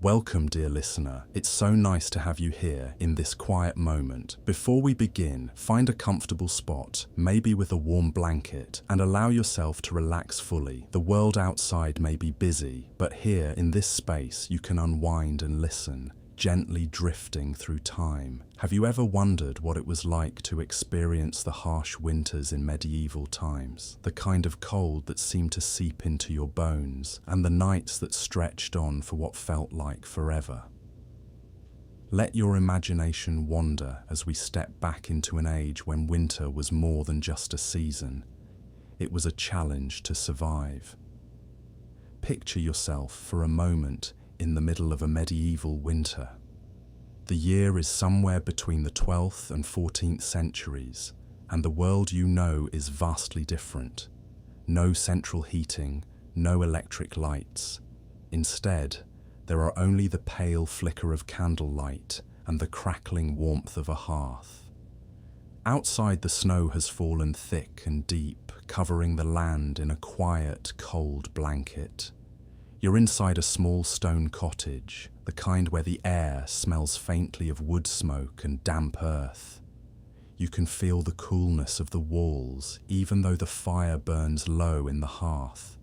Welcome, dear listener. It's so nice to have you here in this quiet moment. Before we begin, find a comfortable spot, maybe with a warm blanket, and allow yourself to relax fully. The world outside may be busy, but here in this space you can unwind and listen, gently drifting through time. Have you ever wondered what it was like to experience the harsh winters in medieval times? The kind of cold that seemed to seep into your bones, and the nights that stretched on for what felt like forever. Let your imagination wander as we step back into an age when winter was more than just a season. It was a challenge to survive. Picture yourself for a moment in the middle of a medieval winter. The year is somewhere between the 12th and 14th centuries, and the world you know is vastly different. No central heating, no electric lights. Instead, there are only the pale flicker of candlelight and the crackling warmth of a hearth. Outside, the snow has fallen thick and deep, covering the land in a quiet, cold blanket. You're inside a small stone cottage, the kind where the air smells faintly of wood smoke and damp earth. You can feel the coolness of the walls, even though the fire burns low in the hearth.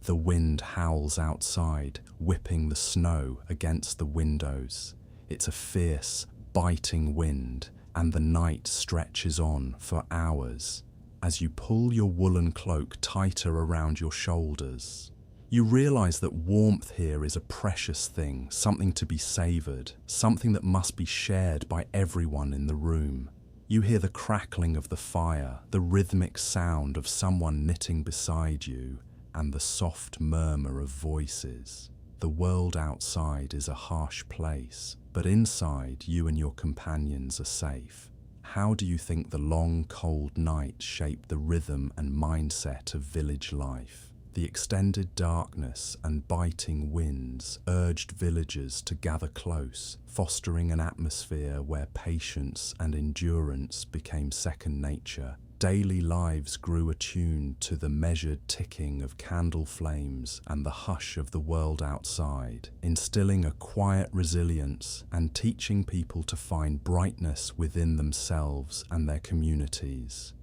The wind howls outside, whipping the snow against the windows. It's a fierce, biting wind, and the night stretches on for hours. As you pull your woolen cloak tighter around your shoulders, you realize that warmth here is a precious thing, something to be savored, something that must be shared by everyone in the room. You hear the crackling of the fire, the rhythmic sound of someone knitting beside you, and the soft murmur of voices. The world outside is a harsh place, but inside you and your companions are safe. How do you think the long, cold night shaped the rhythm and mindset of village life? The extended darkness and biting winds urged villagers to gather close, fostering an atmosphere where patience and endurance became second nature. Daily lives grew attuned to the measured ticking of candle flames and the hush of the world outside, instilling a quiet resilience and teaching people to find brightness within themselves and their communities.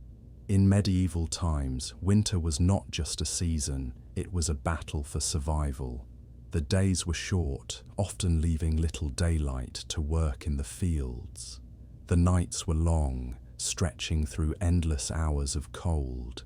In medieval times, winter was not just a season, it was a battle for survival. The days were short, often leaving little daylight to work in the fields. The nights were long, stretching through endless hours of cold.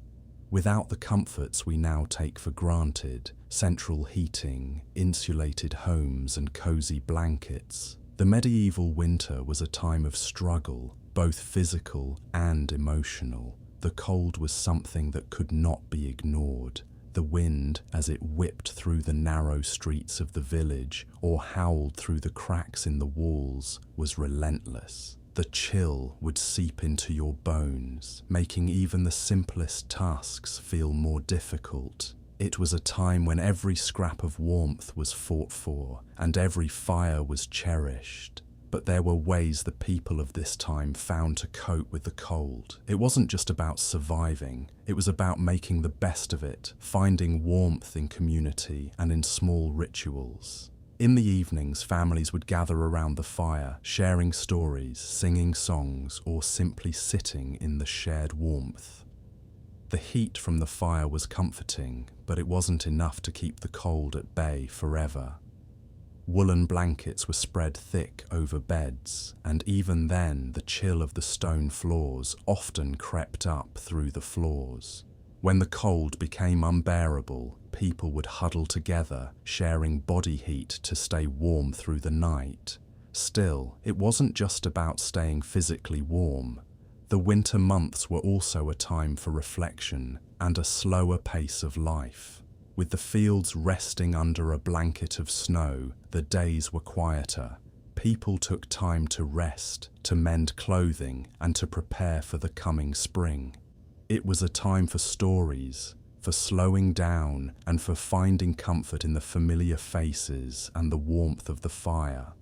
Without the comforts we now take for granted, central heating, insulated homes and cozy blankets, the medieval winter was a time of struggle, both physical and emotional. The cold was something that could not be ignored. The wind, as it whipped through the narrow streets of the village or howled through the cracks in the walls, was relentless. The chill would seep into your bones, making even the simplest tasks feel more difficult. It was a time when every scrap of warmth was fought for and every fire was cherished. But there were ways the people of this time found to cope with the cold. It wasn't just about surviving, it was about making the best of it, finding warmth in community and in small rituals. In the evenings, families would gather around the fire, sharing stories, singing songs, or simply sitting in the shared warmth. The heat from the fire was comforting, but it wasn't enough to keep the cold at bay forever. Woolen blankets were spread thick over beds, and even then the chill of the stone floors often crept up through the floors. When the cold became unbearable, people would huddle together, sharing body heat to stay warm through the night. Still, it wasn't just about staying physically warm. The winter months were also a time for reflection and a slower pace of life. With the fields resting under a blanket of snow, the days were quieter. People took time to rest, to mend clothing, and to prepare for the coming spring. It was a time for stories, for slowing down, and for finding comfort in the familiar faces and the warmth of the fire.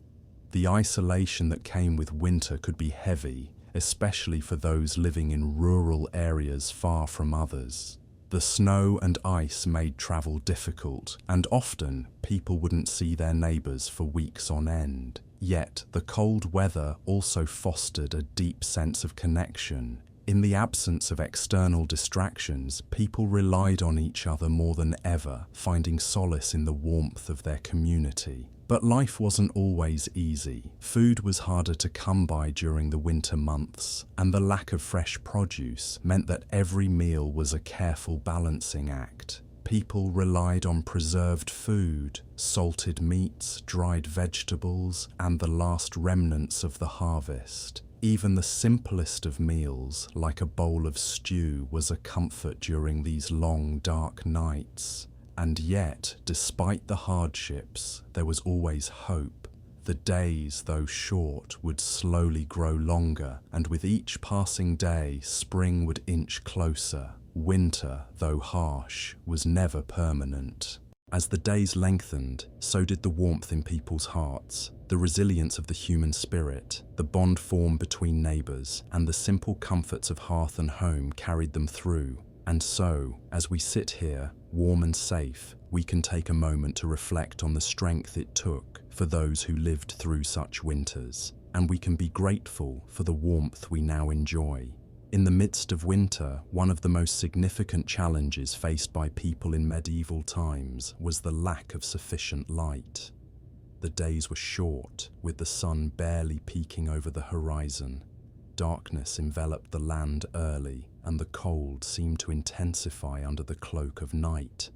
The isolation that came with winter could be heavy, especially for those living in rural areas far from others. The The snow and ice made travel difficult, and often people wouldn't see their neighbours for weeks on end. Yet the cold weather also fostered a deep sense of connection. In the absence of external distractions, people relied on each other more than ever, finding solace in the warmth of their community. But life wasn't always easy. Food was harder to come by during the winter months, and the lack of fresh produce meant that every meal was a careful balancing act. People relied on preserved food, salted meats, dried vegetables, and the last remnants of the harvest. Even the simplest of meals, like a bowl of stew, was a comfort during these long, dark nights. And yet, despite the hardships, there was always hope. The days, though short, would slowly grow longer, and with each passing day, spring would inch closer. Winter, though harsh, was never permanent. As the days lengthened, so did the warmth in people's hearts, the resilience of the human spirit, the bond formed between neighbours, and the simple comforts of hearth and home carried them through. And so, as we sit here, warm and safe, we can take a moment to reflect on the strength it took for those who lived through such winters, and we can be grateful for the warmth we now enjoy. In the midst of winter, one of the most significant challenges faced by people in medieval times was the lack of sufficient light. The days were short, with the sun barely peeking over the horizon. Darkness enveloped the land early, and the cold seemed to intensify under the cloak of night.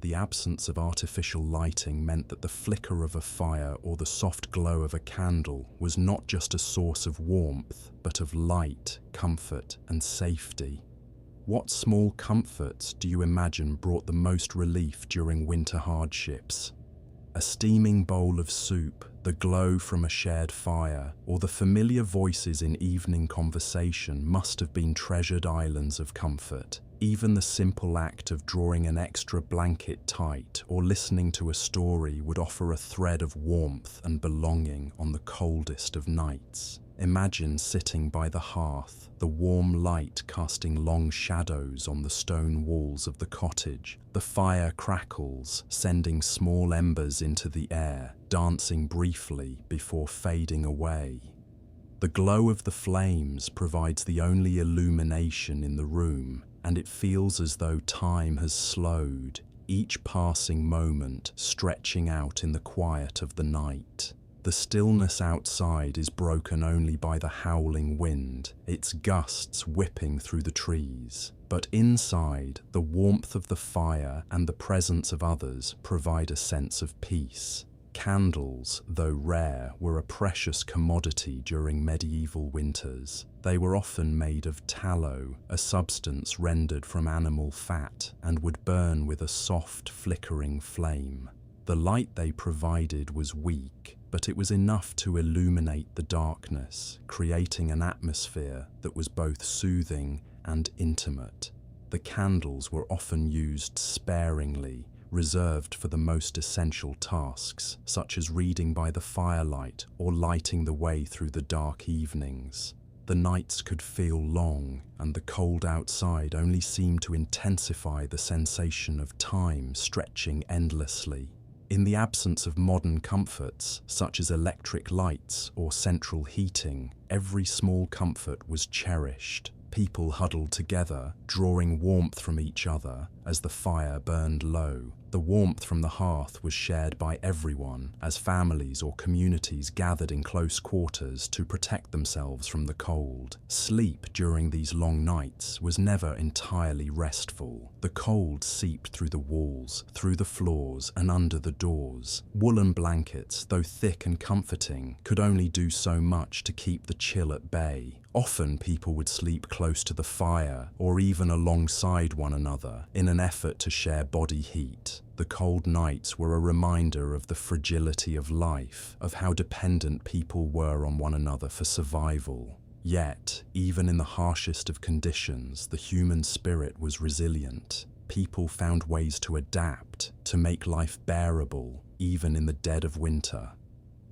The absence of artificial lighting meant that the flicker of a fire or the soft glow of a candle was not just a source of warmth, but of light, comfort, and safety. What small comforts do you imagine brought the most relief during winter hardships? A steaming bowl of soup, the glow from a shared fire, or the familiar voices in evening conversation must have been treasured islands of comfort. Even the simple act of drawing an extra blanket tight or listening to a story would offer a thread of warmth and belonging on the coldest of nights. Imagine sitting by the hearth, the warm light casting long shadows on the stone walls of the cottage. The fire crackles, sending small embers into the air, dancing briefly before fading away. The glow of the flames provides the only illumination in the room, and it feels as though time has slowed, each passing moment stretching out in the quiet of the night. The stillness outside is broken only by the howling wind, its gusts whipping through the trees. But inside, the warmth of the fire and the presence of others provide a sense of peace. Candles, though rare, were a precious commodity during medieval winters. They were often made of tallow, a substance rendered from animal fat, and would burn with a soft, flickering flame. The light they provided was weak, but it was enough to illuminate the darkness, creating an atmosphere that was both soothing and intimate. The candles were often used sparingly, reserved for the most essential tasks, such as reading by the firelight or lighting the way through the dark evenings. The nights could feel long, and the cold outside only seemed to intensify the sensation of time stretching endlessly. In the absence of modern comforts, such as electric lights or central heating, every small comfort was cherished. People huddled together, drawing warmth from each other as the fire burned low. The warmth from the hearth was shared by everyone, as families or communities gathered in close quarters to protect themselves from the cold. Sleep during these long nights was never entirely restful. The cold seeped through the walls, through the floors, and under the doors. Woolen blankets, though thick and comforting, could only do so much to keep the chill at bay. Often people would sleep close to the fire, or even alongside one another, in an effort to share body heat. The cold nights were a reminder of the fragility of life, of how dependent people were on one another for survival. Yet, even in the harshest of conditions, the human spirit was resilient. People found ways to adapt, to make life bearable, even in the dead of winter.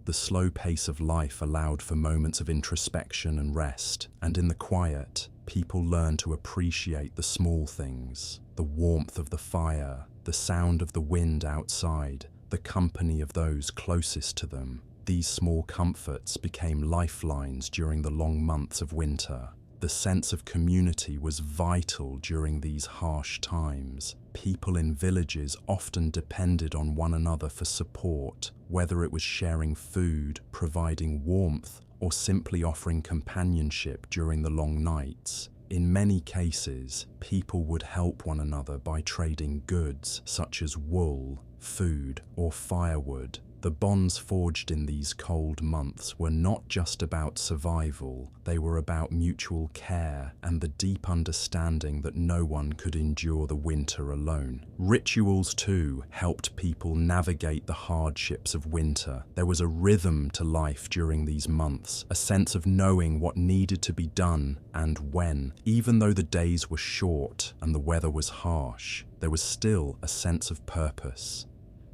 The slow pace of life allowed for moments of introspection and rest, and in the quiet, people learned to appreciate the small things, the warmth of the fire, the sound of the wind outside, the company of those closest to them. These small comforts became lifelines during the long months of winter. The sense of community was vital during these harsh times. People in villages often depended on one another for support, whether it was sharing food, providing warmth, or simply offering companionship during the long nights. In many cases, people would help one another by trading goods such as wool, food, or firewood. The bonds forged in these cold months were not just about survival, they were about mutual care and the deep understanding that no one could endure the winter alone. Rituals, too, helped people navigate the hardships of winter. There was a rhythm to life during these months, a sense of knowing what needed to be done and when. Even though the days were short and the weather was harsh, there was still a sense of purpose.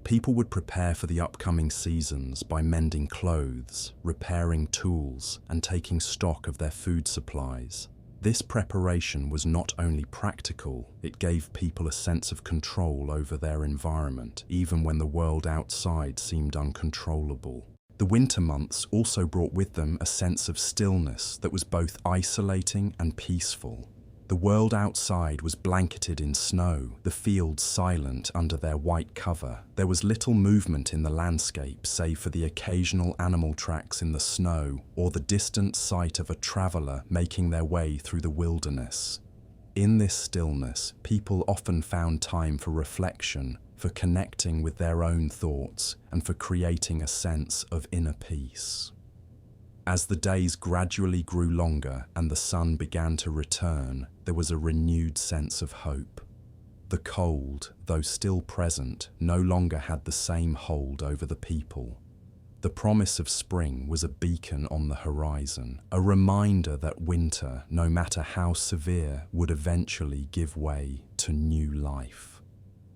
People would prepare for the upcoming seasons by mending clothes, repairing tools, and taking stock of their food supplies. This preparation was not only practical, it gave people a sense of control over their environment, even when the world outside seemed uncontrollable. The winter months also brought with them a sense of stillness that was both isolating and peaceful. The world outside was blanketed in snow, the fields silent under their white cover. There was little movement in the landscape save for the occasional animal tracks in the snow or the distant sight of a traveler making their way through the wilderness. In this stillness, people often found time for reflection, for connecting with their own thoughts, and for creating a sense of inner peace. As the days gradually grew longer and the sun began to return, there was a renewed sense of hope. The cold, though still present, no longer had the same hold over the people. The promise of spring was a beacon on the horizon, a reminder that winter, no matter how severe, would eventually give way to new life.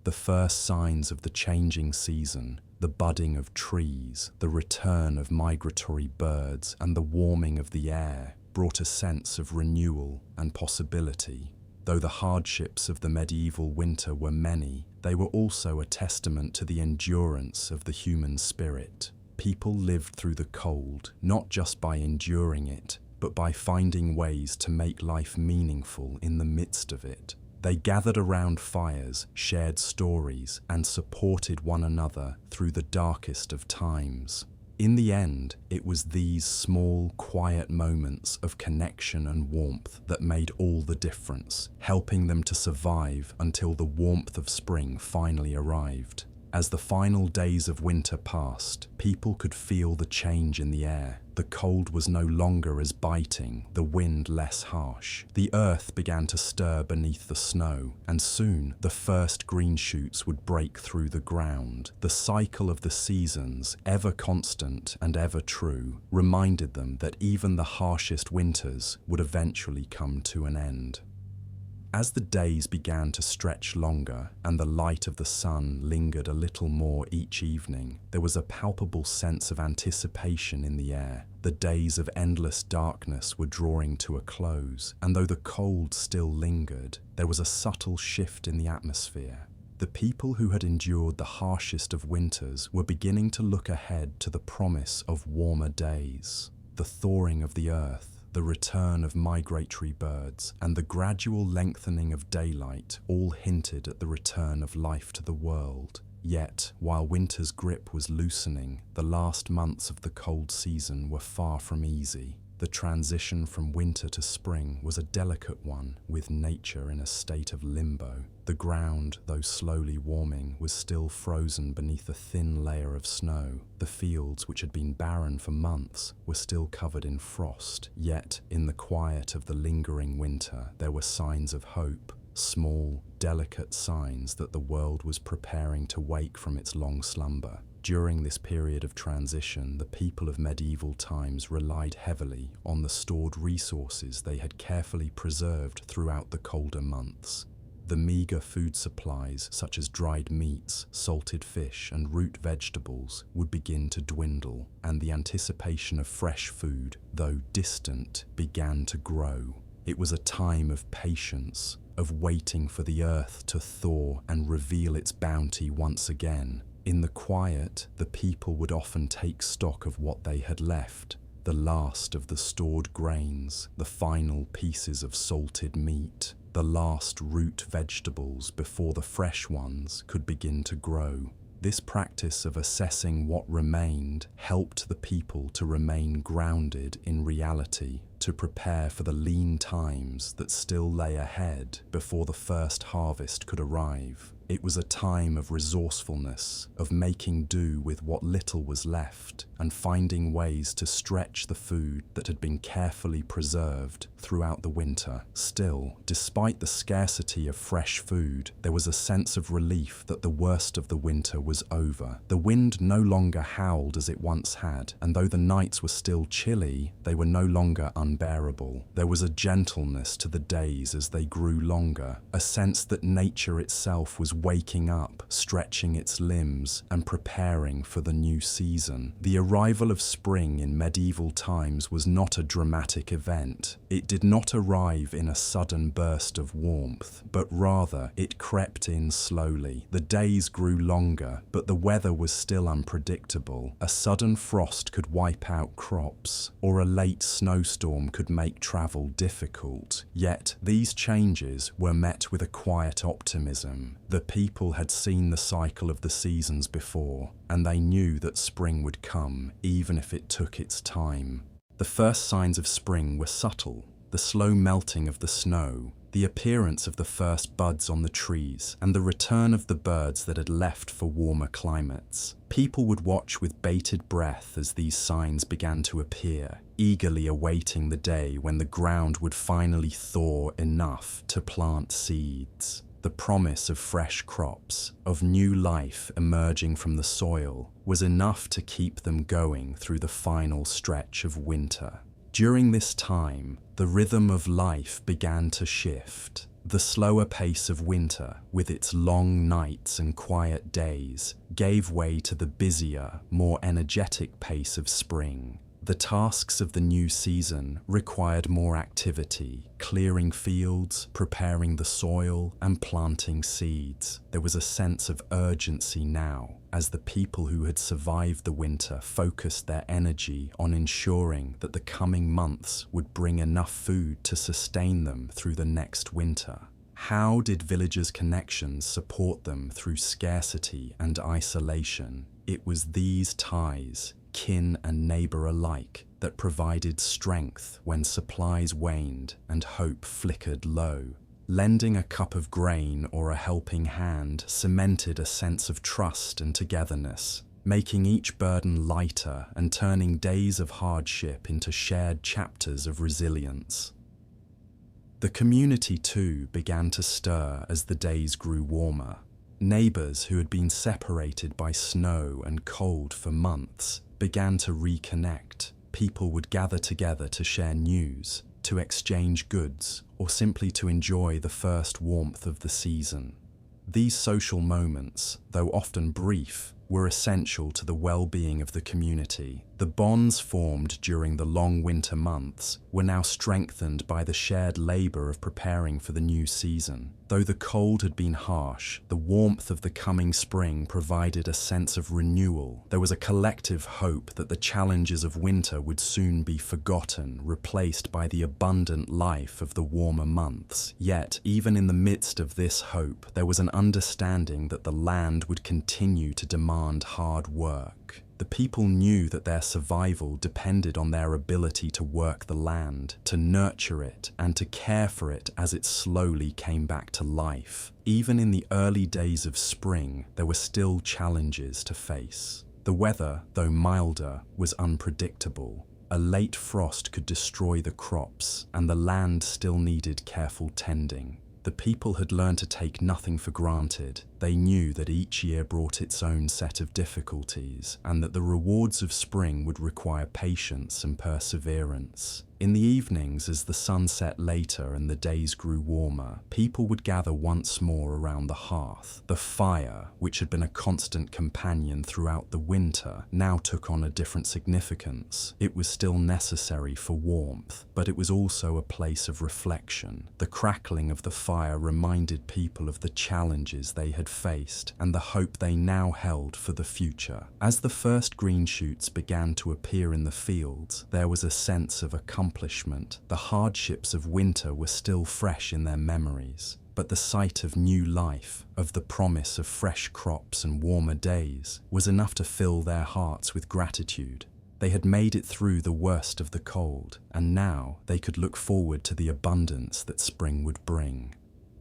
The first signs of the changing season, the budding of trees, the return of migratory birds, and the warming of the air brought a sense of renewal and possibility. Though the hardships of the medieval winter were many, they were also a testament to the endurance of the human spirit. People lived through the cold, not just by enduring it, but by finding ways to make life meaningful in the midst of it. They gathered around fires, shared stories, and supported one another through the darkest of times. In the end, it was these small, quiet moments of connection and warmth that made all the difference, helping them to survive until the warmth of spring finally arrived. As the final days of winter passed, people could feel the change in the air. The cold was no longer as biting, the wind less harsh. The earth began to stir beneath the snow, and soon the first green shoots would break through the ground. The cycle of the seasons, ever constant and ever true, reminded them that even the harshest winters would eventually come to an end. As the days began to stretch longer and the light of the sun lingered a little more each evening, there was a palpable sense of anticipation in the air. The days of endless darkness were drawing to a close, and though the cold still lingered, there was a subtle shift in the atmosphere. The people who had endured the harshest of winters were beginning to look ahead to the promise of warmer days. The thawing of the earth, the return of migratory birds, and the gradual lengthening of daylight all hinted at the return of life to the world. Yet, while winter's grip was loosening, the last months of the cold season were far from easy. The transition from winter to spring was a delicate one, with nature in a state of limbo. The ground, though slowly warming, was still frozen beneath a thin layer of snow. The fields, which had been barren for months, were still covered in frost. Yet, in the quiet of the lingering winter, there were signs of hope. Small, delicate signs that the world was preparing to wake from its long slumber. During this period of transition, the people of medieval times relied heavily on the stored resources they had carefully preserved throughout the colder months. The meager food supplies, such as dried meats, salted fish, and root vegetables, would begin to dwindle, and the anticipation of fresh food, though distant, began to grow. It was a time of patience, of waiting for the earth to thaw and reveal its bounty once again. In the quiet, the people would often take stock of what they had left, the last of the stored grains, the final pieces of salted meat, the last root vegetables before the fresh ones could begin to grow. This practice of assessing what remained helped the people to remain grounded in reality, to prepare for the lean times that still lay ahead before the first harvest could arrive. It was a time of resourcefulness, of making do with what little was left, and finding ways to stretch the food that had been carefully preserved throughout the winter. Still, despite the scarcity of fresh food, there was a sense of relief that the worst of the winter was over. The wind no longer howled as it once had, and though the nights were still chilly, they were no longer unbearable. There was a gentleness to the days as they grew longer, a sense that nature itself was waking up, stretching its limbs, and preparing for the new season. The arrival of spring in medieval times was not a dramatic event. It did not arrive in a sudden burst of warmth, but rather it crept in slowly. The days grew longer, but the weather was still unpredictable. A sudden frost could wipe out crops, or a late snowstorm could make travel difficult. Yet these changes were met with a quiet optimism. The people had seen the cycle of the seasons before, and they knew that spring would come, even if it took its time. The first signs of spring were subtle: the slow melting of the snow, the appearance of the first buds on the trees, and the return of the birds that had left for warmer climates. People would watch with bated breath as these signs began to appear, eagerly awaiting the day when the ground would finally thaw enough to plant seeds. The promise of fresh crops, of new life emerging from the soil, was enough to keep them going through the final stretch of winter. During this time, the rhythm of life began to shift. The slower pace of winter, with its long nights and quiet days, gave way to the busier, more energetic pace of spring. The tasks of the new season required more activity, clearing fields, preparing the soil, and planting seeds. There was a sense of urgency now, as the people who had survived the winter focused their energy on ensuring that the coming months would bring enough food to sustain them through the next winter. How did villagers' connections support them through scarcity and isolation? It was these ties, kin and neighbor alike, that provided strength when supplies waned and hope flickered low. Lending a cup of grain or a helping hand cemented a sense of trust and togetherness, making each burden lighter and turning days of hardship into shared chapters of resilience. The community too began to stir as the days grew warmer. Neighbors who had been separated by snow and cold for months began to reconnect. People would gather together to share news, to exchange goods, or simply to enjoy the first warmth of the season. These social moments, though often brief, were essential to the well-being of the community. The bonds formed during the long winter months were now strengthened by the shared labor of preparing for the new season. Though the cold had been harsh, the warmth of the coming spring provided a sense of renewal. There was a collective hope that the challenges of winter would soon be forgotten, replaced by the abundant life of the warmer months. Yet, even in the midst of this hope, there was an understanding that the land would continue to demand hard work. The people knew that their survival depended on their ability to work the land, to nurture it, and to care for it as it slowly came back to life. Even in the early days of spring, there were still challenges to face. The weather, though milder, was unpredictable. A late frost could destroy the crops, and the land still needed careful tending. The people had learned to take nothing for granted. They knew that each year brought its own set of difficulties, and that the rewards of spring would require patience and perseverance. In the evenings, as the sun set later and the days grew warmer, people would gather once more around the hearth. The fire, which had been a constant companion throughout the winter, now took on a different significance. It was still necessary for warmth, but it was also a place of reflection. The crackling of the fire reminded people of the challenges they had faced and the hope they now held for the future. As the first green shoots began to appear in the fields, there was a sense of accomplishment. The hardships of winter were still fresh in their memories, but the sight of new life, of the promise of fresh crops and warmer days, was enough to fill their hearts with gratitude. They had made it through the worst of the cold, and now they could look forward to the abundance that spring would bring.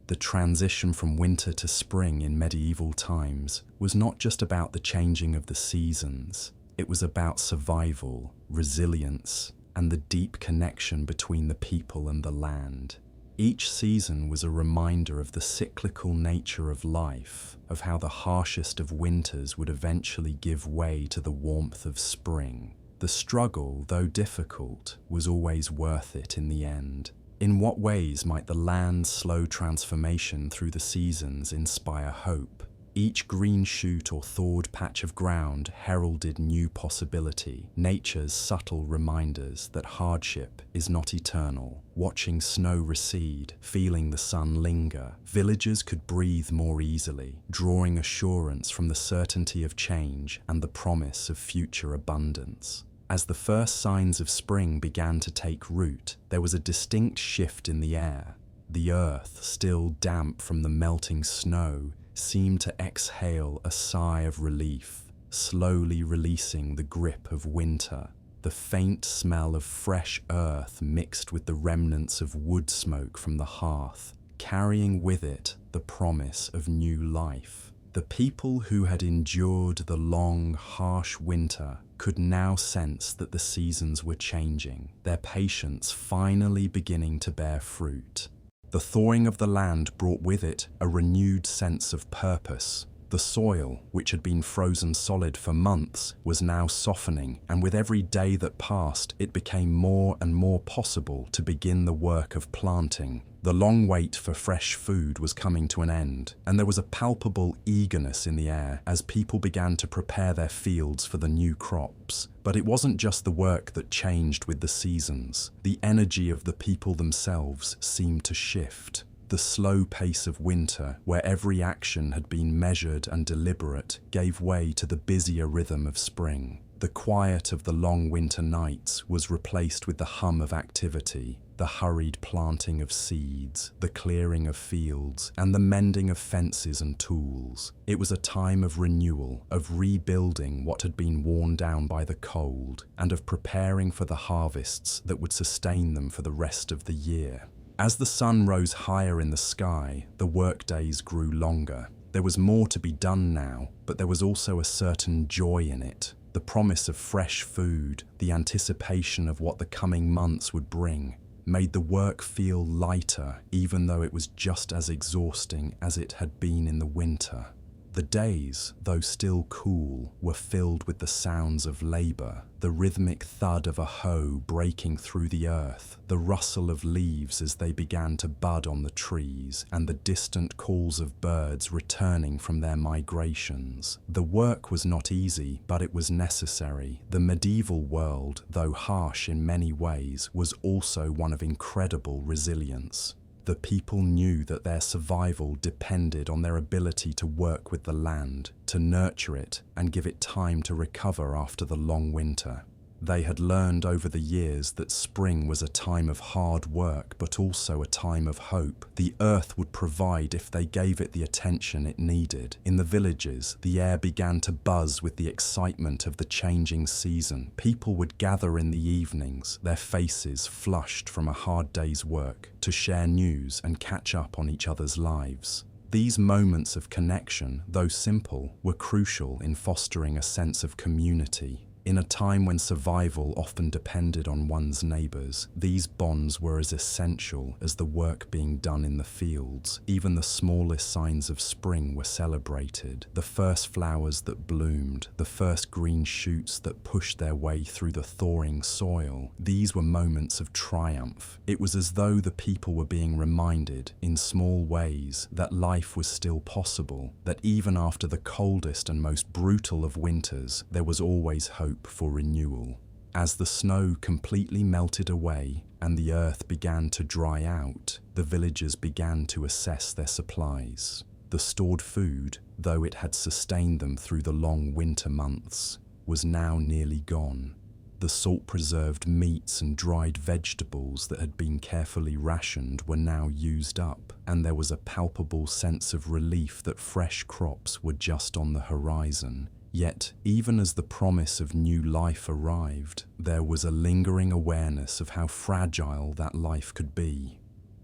The transition from winter to spring in medieval times was not just about the changing of the seasons. It was about survival, resilience, and the deep connection between the people and the land. Each season was a reminder of the cyclical nature of life, of how the harshest of winters would eventually give way to the warmth of spring. The struggle, though difficult, was always worth it in the end. In what ways might the land's slow transformation through the seasons inspire hope? Each green shoot or thawed patch of ground heralded new possibility, nature's subtle reminders that hardship is not eternal. Watching snow recede, feeling the sun linger, villagers could breathe more easily, drawing assurance from the certainty of change and the promise of future abundance. As the first signs of spring began to take root, there was a distinct shift in the air. The earth, still damp from the melting snow, seemed to exhale a sigh of relief, slowly releasing the grip of winter. The faint smell of fresh earth mixed with the remnants of wood smoke from the hearth, carrying with it the promise of new life. The people who had endured the long, harsh winter could now sense that the seasons were changing, their patience finally beginning to bear fruit. The thawing of the land brought with it a renewed sense of purpose. The soil, which had been frozen solid for months, was now softening, and with every day that passed, it became more and more possible to begin the work of planting. The long wait for fresh food was coming to an end, and there was a palpable eagerness in the air as people began to prepare their fields for the new crops. But it wasn't just the work that changed with the seasons. The energy of the people themselves seemed to shift. The slow pace of winter, where every action had been measured and deliberate, gave way to the busier rhythm of spring. The quiet of the long winter nights was replaced with the hum of activity, the hurried planting of seeds, the clearing of fields, and the mending of fences and tools. It was a time of renewal, of rebuilding what had been worn down by the cold, and of preparing for the harvests that would sustain them for the rest of the year. As the sun rose higher in the sky, the workdays grew longer. There was more to be done now, but there was also a certain joy in it. The promise of fresh food, the anticipation of what the coming months would bring, made the work feel lighter, even though it was just as exhausting as it had been in the winter. The days, though still cool, were filled with the sounds of labor, the rhythmic thud of a hoe breaking through the earth, the rustle of leaves as they began to bud on the trees, and the distant calls of birds returning from their migrations. The work was not easy, but it was necessary. The medieval world, though harsh in many ways, was also one of incredible resilience. The people knew that their survival depended on their ability to work with the land, to nurture it, and give it time to recover after the long winter. They had learned over the years that spring was a time of hard work, but also a time of hope. The earth would provide if they gave it the attention it needed. In the villages, the air began to buzz with the excitement of the changing season. People would gather in the evenings, their faces flushed from a hard day's work, to share news and catch up on each other's lives. These moments of connection, though simple, were crucial in fostering a sense of community. In a time when survival often depended on one's neighbours, these bonds were as essential as the work being done in the fields. Even the smallest signs of spring were celebrated. The first flowers that bloomed, the first green shoots that pushed their way through the thawing soil. These were moments of triumph. It was as though the people were being reminded, in small ways, that life was still possible, that even after the coldest and most brutal of winters, there was always hope for renewal. As the snow completely melted away and the earth began to dry out, the villagers began to assess their supplies. The stored food, though it had sustained them through the long winter months, was now nearly gone. The salt-preserved meats and dried vegetables that had been carefully rationed were now used up, and there was a palpable sense of relief that fresh crops were just on the horizon. Yet, even as the promise of new life arrived, there was a lingering awareness of how fragile that life could be.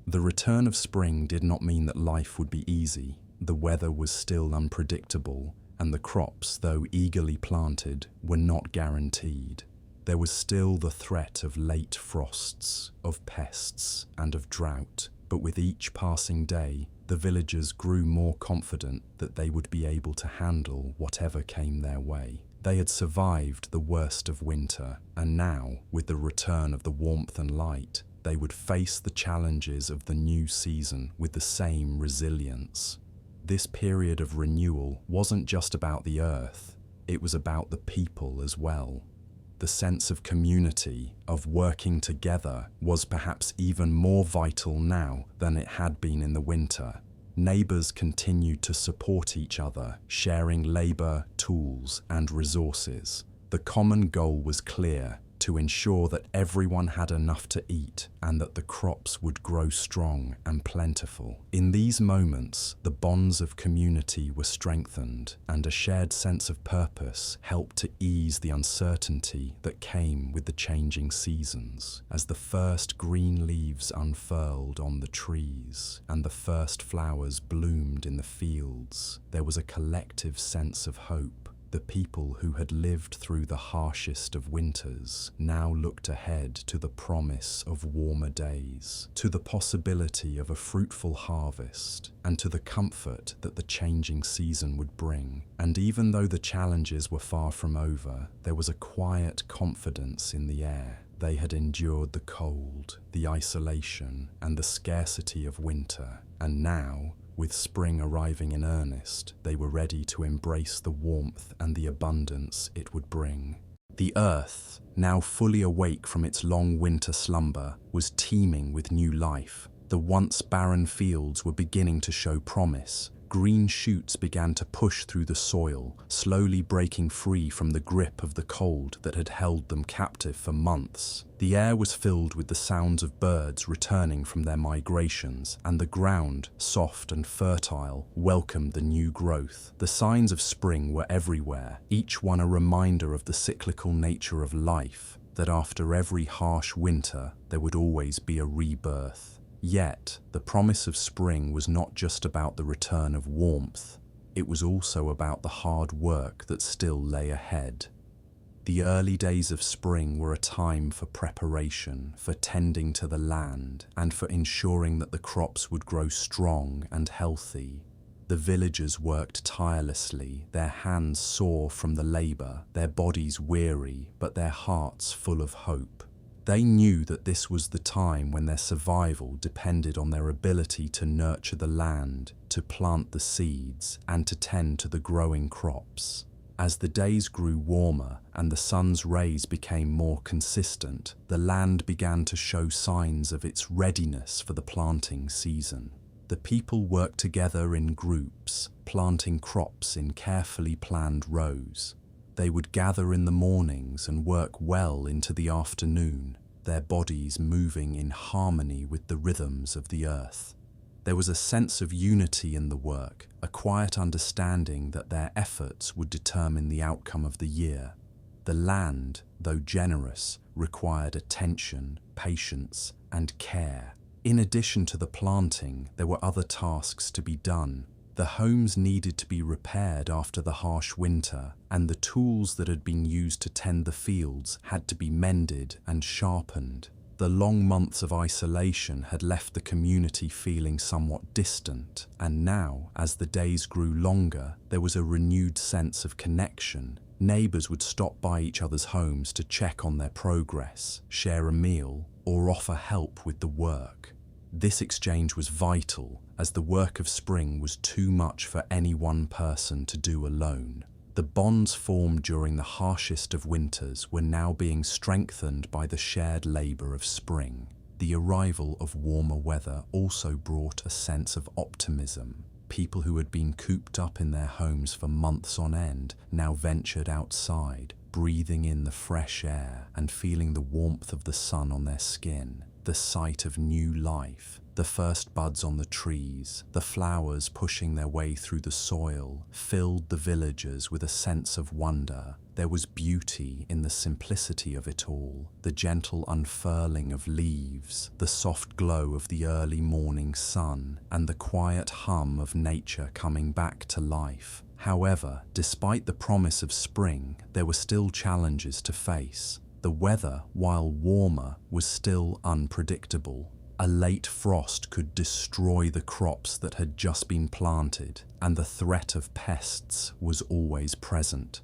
The return of spring did not mean that life would be easy. The weather was still unpredictable, and the crops, though eagerly planted, were not guaranteed. There was still the threat of late frosts, of pests, and of drought, but with each passing day, the villagers grew more confident that they would be able to handle whatever came their way. They had survived the worst of winter, and now, with the return of the warmth and light, they would face the challenges of the new season with the same resilience. This period of renewal wasn't just about the earth, it was about the people as well. The sense of community, of working together, was perhaps even more vital now than it had been in the winter. Neighbours continued to support each other, sharing labour, tools, and resources. The common goal was clear: to ensure that everyone had enough to eat and that the crops would grow strong and plentiful. In these moments, the bonds of community were strengthened, and a shared sense of purpose helped to ease the uncertainty that came with the changing seasons. As the first green leaves unfurled on the trees and the first flowers bloomed in the fields, there was a collective sense of hope. The people who had lived through the harshest of winters now looked ahead to the promise of warmer days, to the possibility of a fruitful harvest, and to the comfort that the changing season would bring. And even though the challenges were far from over, there was a quiet confidence in the air. They had endured the cold, the isolation, and the scarcity of winter, and now, with spring arriving in earnest, they were ready to embrace the warmth and the abundance it would bring. The earth, now fully awake from its long winter slumber, was teeming with new life. The once barren fields were beginning to show promise. Green shoots began to push through the soil, slowly breaking free from the grip of the cold that had held them captive for months. The air was filled with the sounds of birds returning from their migrations, and the ground, soft and fertile, welcomed the new growth. The signs of spring were everywhere, each one a reminder of the cyclical nature of life, that after every harsh winter there would always be a rebirth. Yet, the promise of spring was not just about the return of warmth, it was also about the hard work that still lay ahead. The early days of spring were a time for preparation, for tending to the land, and for ensuring that the crops would grow strong and healthy. The villagers worked tirelessly, their hands sore from the labour, their bodies weary, but their hearts full of hope. They knew that this was the time when their survival depended on their ability to nurture the land, to plant the seeds, and to tend to the growing crops. As the days grew warmer and the sun's rays became more consistent, the land began to show signs of its readiness for the planting season. The people worked together in groups, planting crops in carefully planned rows. They would gather in the mornings and work well into the afternoon, their bodies moving in harmony with the rhythms of the earth. There was a sense of unity in the work, a quiet understanding that their efforts would determine the outcome of the year. The land, though generous, required attention, patience, and care. In addition to the planting, there were other tasks to be done. The homes needed to be repaired after the harsh winter, and the tools that had been used to tend the fields had to be mended and sharpened. The long months of isolation had left the community feeling somewhat distant, and now, as the days grew longer, there was a renewed sense of connection. Neighbours would stop by each other's homes to check on their progress, share a meal, or offer help with the work. This exchange was vital, as the work of spring was too much for any one person to do alone. The bonds formed during the harshest of winters were now being strengthened by the shared labour of spring. The arrival of warmer weather also brought a sense of optimism. People who had been cooped up in their homes for months on end now ventured outside, breathing in the fresh air and feeling the warmth of the sun on their skin. The sight of new life, the first buds on the trees, the flowers pushing their way through the soil, filled the villagers with a sense of wonder. There was beauty in the simplicity of it all, the gentle unfurling of leaves, the soft glow of the early morning sun, and the quiet hum of nature coming back to life. However, despite the promise of spring, there were still challenges to face. The weather, while warmer, was still unpredictable. A late frost could destroy the crops that had just been planted, and the threat of pests was always present.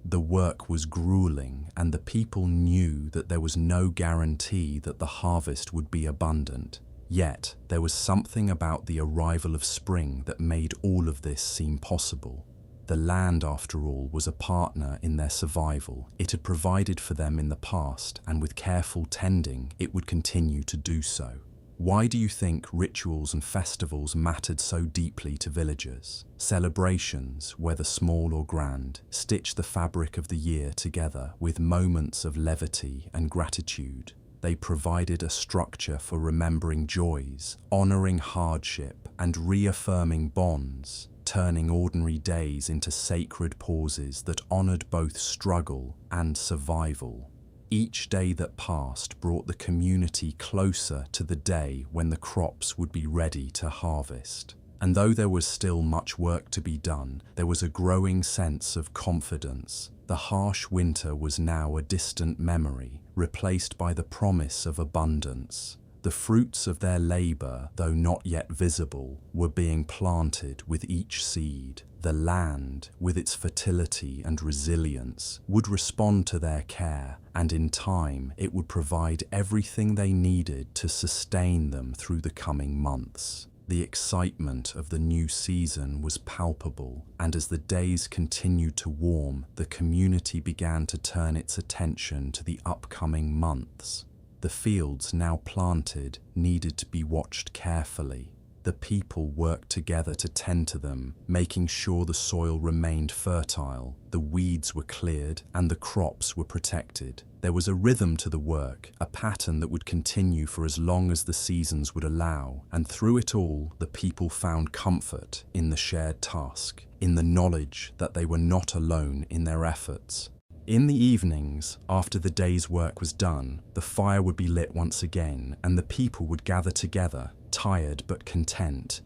The work was grueling, and the people knew that there was no guarantee that the harvest would be abundant. Yet, there was something about the arrival of spring that made all of this seem possible. The land, after all, was a partner in their survival. It had provided for them in the past, and with careful tending, it would continue to do so. Why do you think rituals and festivals mattered so deeply to villagers? Celebrations, whether small or grand, stitched the fabric of the year together with moments of levity and gratitude. They provided a structure for remembering joys, honoring hardship, and reaffirming bonds, turning ordinary days into sacred pauses that honored both struggle and survival. Each day that passed brought the community closer to the day when the crops would be ready to harvest. And though there was still much work to be done, there was a growing sense of confidence. The harsh winter was now a distant memory, replaced by the promise of abundance. The fruits of their labour, though not yet visible, were being planted with each seed. The land, with its fertility and resilience, would respond to their care, and in time it would provide everything they needed to sustain them through the coming months. The excitement of the new season was palpable, and as the days continued to warm, the community began to turn its attention to the upcoming months. The fields now planted needed to be watched carefully. The people worked together to tend to them, making sure the soil remained fertile, the weeds were cleared, and the crops were protected. There was a rhythm to the work, a pattern that would continue for as long as the seasons would allow, and through it all, the people found comfort in the shared task, in the knowledge that they were not alone in their efforts. In the evenings, after the day's work was done, the fire would be lit once again, and the people would gather together, tired but content.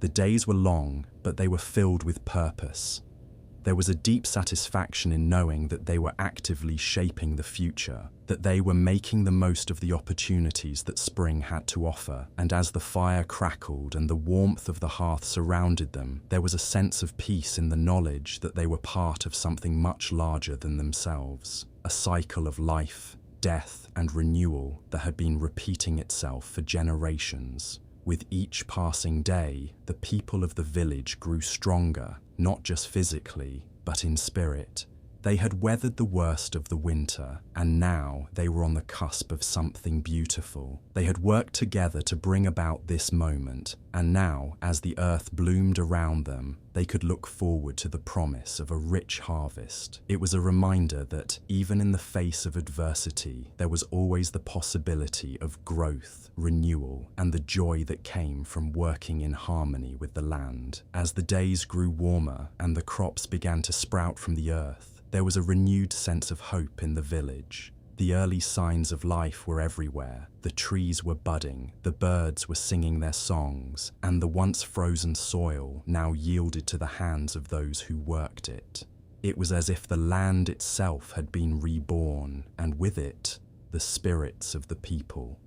The days were long, but they were filled with purpose. There was a deep satisfaction in knowing that they were actively shaping the future, that they were making the most of the opportunities that spring had to offer, and as the fire crackled and the warmth of the hearth surrounded them, there was a sense of peace in the knowledge that they were part of something much larger than themselves, a cycle of life, death, and renewal that had been repeating itself for generations. With each passing day, the people of the village grew stronger, not just physically, but in spirit. They had weathered the worst of the winter, and now they were on the cusp of something beautiful. They had worked together to bring about this moment, and now, as the earth bloomed around them, they could look forward to the promise of a rich harvest. It was a reminder that, even in the face of adversity, there was always the possibility of growth, renewal, and the joy that came from working in harmony with the land. As the days grew warmer and the crops began to sprout from the earth, there was a renewed sense of hope in the village. The early signs of life were everywhere. The trees were budding, the birds were singing their songs, and the once frozen soil now yielded to the hands of those who worked it. It was as if the land itself had been reborn, and with it, the spirits of the people.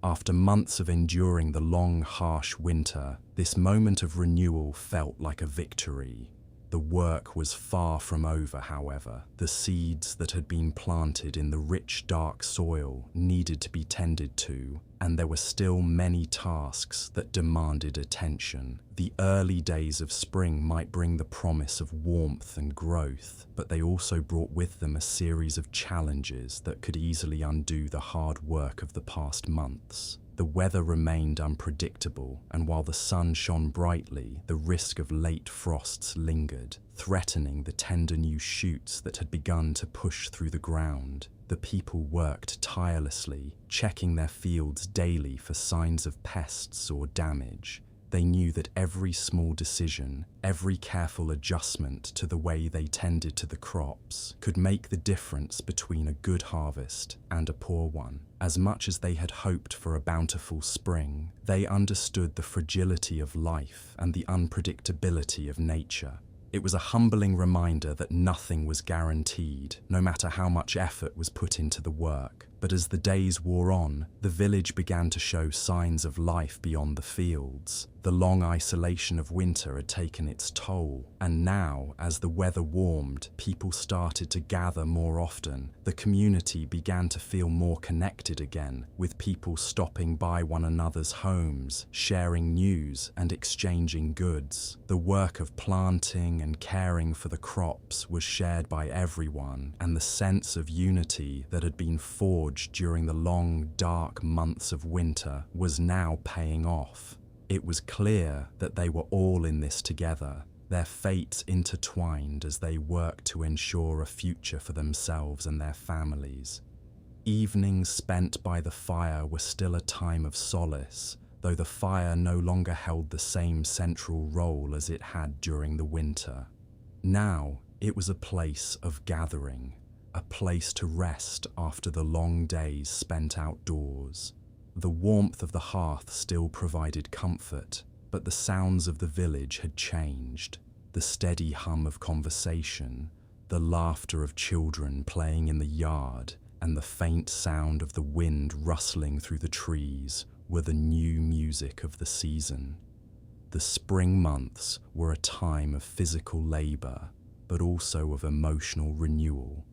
After months of enduring the long, harsh winter, this moment of renewal felt like a victory. The work was far from over, however. The seeds that had been planted in the rich, dark soil needed to be tended to, and there were still many tasks that demanded attention. The early days of spring might bring the promise of warmth and growth, but they also brought with them a series of challenges that could easily undo the hard work of the past months. The weather remained unpredictable, and while the sun shone brightly, the risk of late frosts lingered, threatening the tender new shoots that had begun to push through the ground. The people worked tirelessly, checking their fields daily for signs of pests or damage. They knew that every small decision, every careful adjustment to the way they tended to the crops, could make the difference between a good harvest and a poor one. As much as they had hoped for a bountiful spring, they understood the fragility of life and the unpredictability of nature. It was a humbling reminder that nothing was guaranteed, no matter how much effort was put into the work. But as the days wore on, the village began to show signs of life beyond the fields. The long isolation of winter had taken its toll, and now, as the weather warmed, people started to gather more often. The community began to feel more connected again, with people stopping by one another's homes, sharing news and exchanging goods. The work of planting and caring for the crops was shared by everyone, and the sense of unity that had been forged during the long, dark months of winter was now paying off. It was clear that they were all in this together, their fates intertwined as they worked to ensure a future for themselves and their families. Evenings spent by the fire were still a time of solace, though the fire no longer held the same central role as it had during the winter. Now, it was a place of gathering, a place to rest after the long days spent outdoors. The warmth of the hearth still provided comfort, but the sounds of the village had changed. The steady hum of conversation, the laughter of children playing in the yard, and the faint sound of the wind rustling through the trees were the new music of the season. The spring months were a time of physical labor, but also of emotional renewal.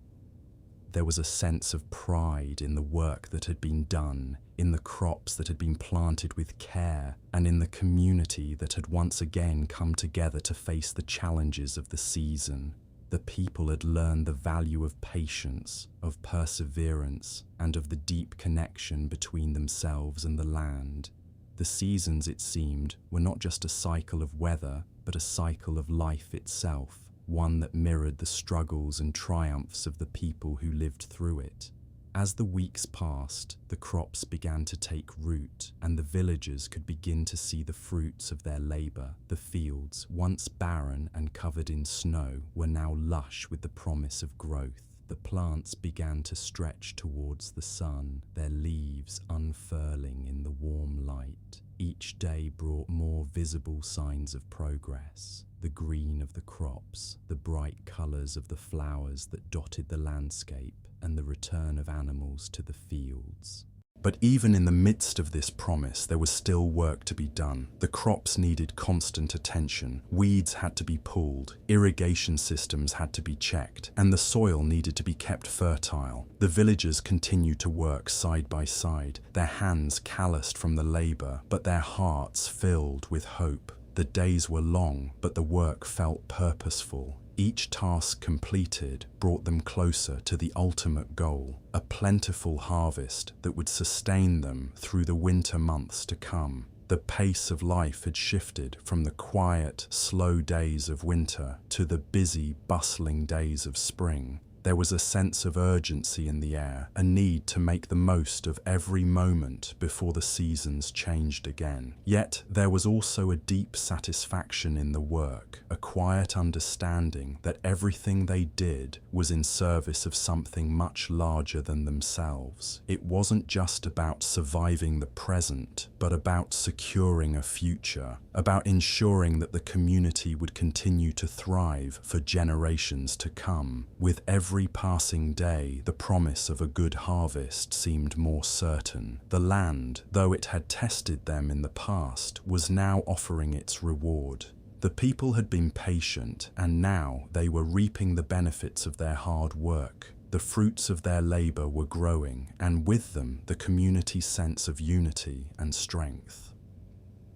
There was a sense of pride in the work that had been done, in the crops that had been planted with care, and in the community that had once again come together to face the challenges of the season. The people had learned the value of patience, of perseverance, and of the deep connection between themselves and the land. The seasons, it seemed, were not just a cycle of weather, but a cycle of life itself, one that mirrored the struggles and triumphs of the people who lived through it. As the weeks passed, the crops began to take root, and the villagers could begin to see the fruits of their labor. The fields, once barren and covered in snow, were now lush with the promise of growth. The plants began to stretch towards the sun, their leaves unfurling in the warm light. Each day brought more visible signs of progress. The green of the crops, the bright colours of the flowers that dotted the landscape, and the return of animals to the fields. But even in the midst of this promise, there was still work to be done. The crops needed constant attention, weeds had to be pulled, irrigation systems had to be checked, and the soil needed to be kept fertile. The villagers continued to work side by side, their hands calloused from the labour, but their hearts filled with hope. The days were long, but the work felt purposeful. Each task completed brought them closer to the ultimate goal, a plentiful harvest that would sustain them through the winter months to come. The pace of life had shifted from the quiet, slow days of winter to the busy, bustling days of spring. There was a sense of urgency in the air, a need to make the most of every moment before the seasons changed again. Yet there was also a deep satisfaction in the work, a quiet understanding that everything they did was in service of something much larger than themselves. It wasn't just about surviving the present, but about securing a future, about ensuring that the community would continue to thrive for generations to come. With every passing day, the promise of a good harvest seemed more certain. The land, though it had tested them in the past, was now offering its reward. The people had been patient, and now they were reaping the benefits of their hard work. The fruits of their labor were growing, and with them the community's sense of unity and strength.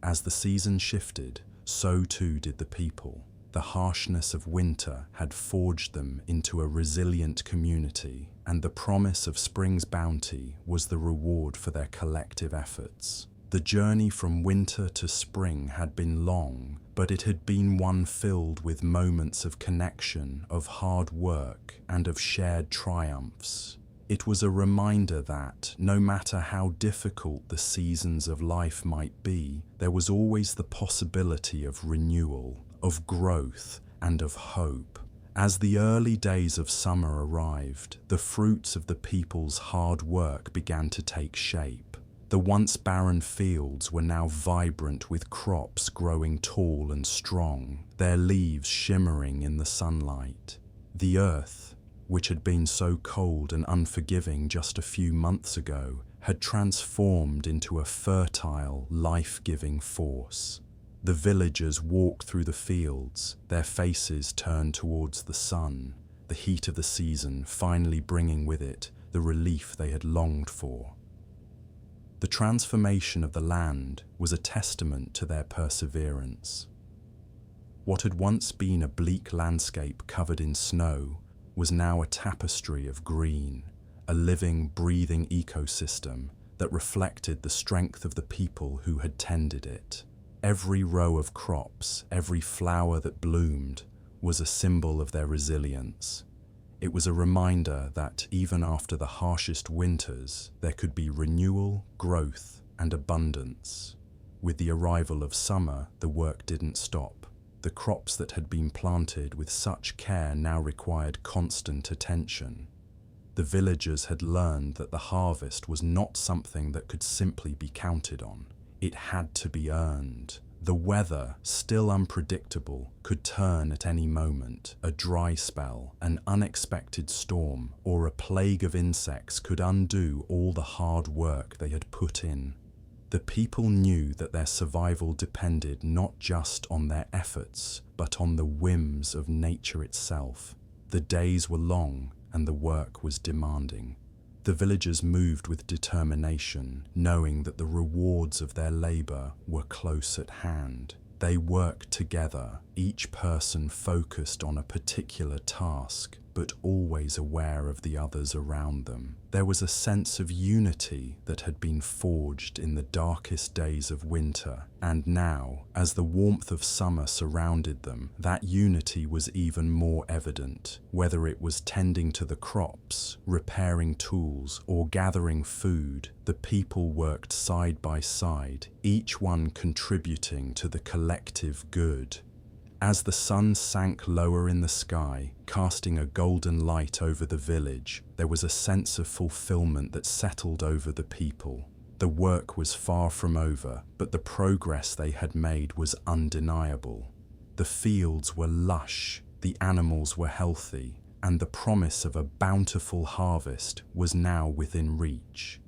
As the season shifted, so too did the people. The harshness of winter had forged them into a resilient community, and the promise of spring's bounty was the reward for their collective efforts. The journey from winter to spring had been long, but it had been one filled with moments of connection, of hard work, and of shared triumphs. It was a reminder that, no matter how difficult the seasons of life might be, there was always the possibility of renewal, of growth, and of hope. As the early days of summer arrived, the fruits of the people's hard work began to take shape. The once barren fields were now vibrant with crops growing tall and strong, their leaves shimmering in the sunlight. The earth, which had been so cold and unforgiving just a few months ago, had transformed into a fertile, life-giving force. The villagers walked through the fields, their faces turned towards the sun, the heat of the season finally bringing with it the relief they had longed for. The transformation of the land was a testament to their perseverance. What had once been a bleak landscape covered in snow was now a tapestry of green, a living, breathing ecosystem that reflected the strength of the people who had tended it. Every row of crops, every flower that bloomed, was a symbol of their resilience. It was a reminder that even after the harshest winters, there could be renewal, growth, and abundance. With the arrival of summer, the work didn't stop. The crops that had been planted with such care now required constant attention. The villagers had learned that the harvest was not something that could simply be counted on. It had to be earned. The weather, still unpredictable, could turn at any moment. A dry spell, an unexpected storm, or a plague of insects could undo all the hard work they had put in. The people knew that their survival depended not just on their efforts, but on the whims of nature itself. The days were long, and the work was demanding. The villagers moved with determination, knowing that the rewards of their labor were close at hand. They worked together, each person focused on a particular task, but always aware of the others around them. There was a sense of unity that had been forged in the darkest days of winter, and now, as the warmth of summer surrounded them, that unity was even more evident. Whether it was tending to the crops, repairing tools, or gathering food, the people worked side by side, each one contributing to the collective good. As the sun sank lower in the sky, casting a golden light over the village, there was a sense of fulfillment that settled over the people. The work was far from over, but the progress they had made was undeniable. The fields were lush, the animals were healthy, and the promise of a bountiful harvest was now within reach.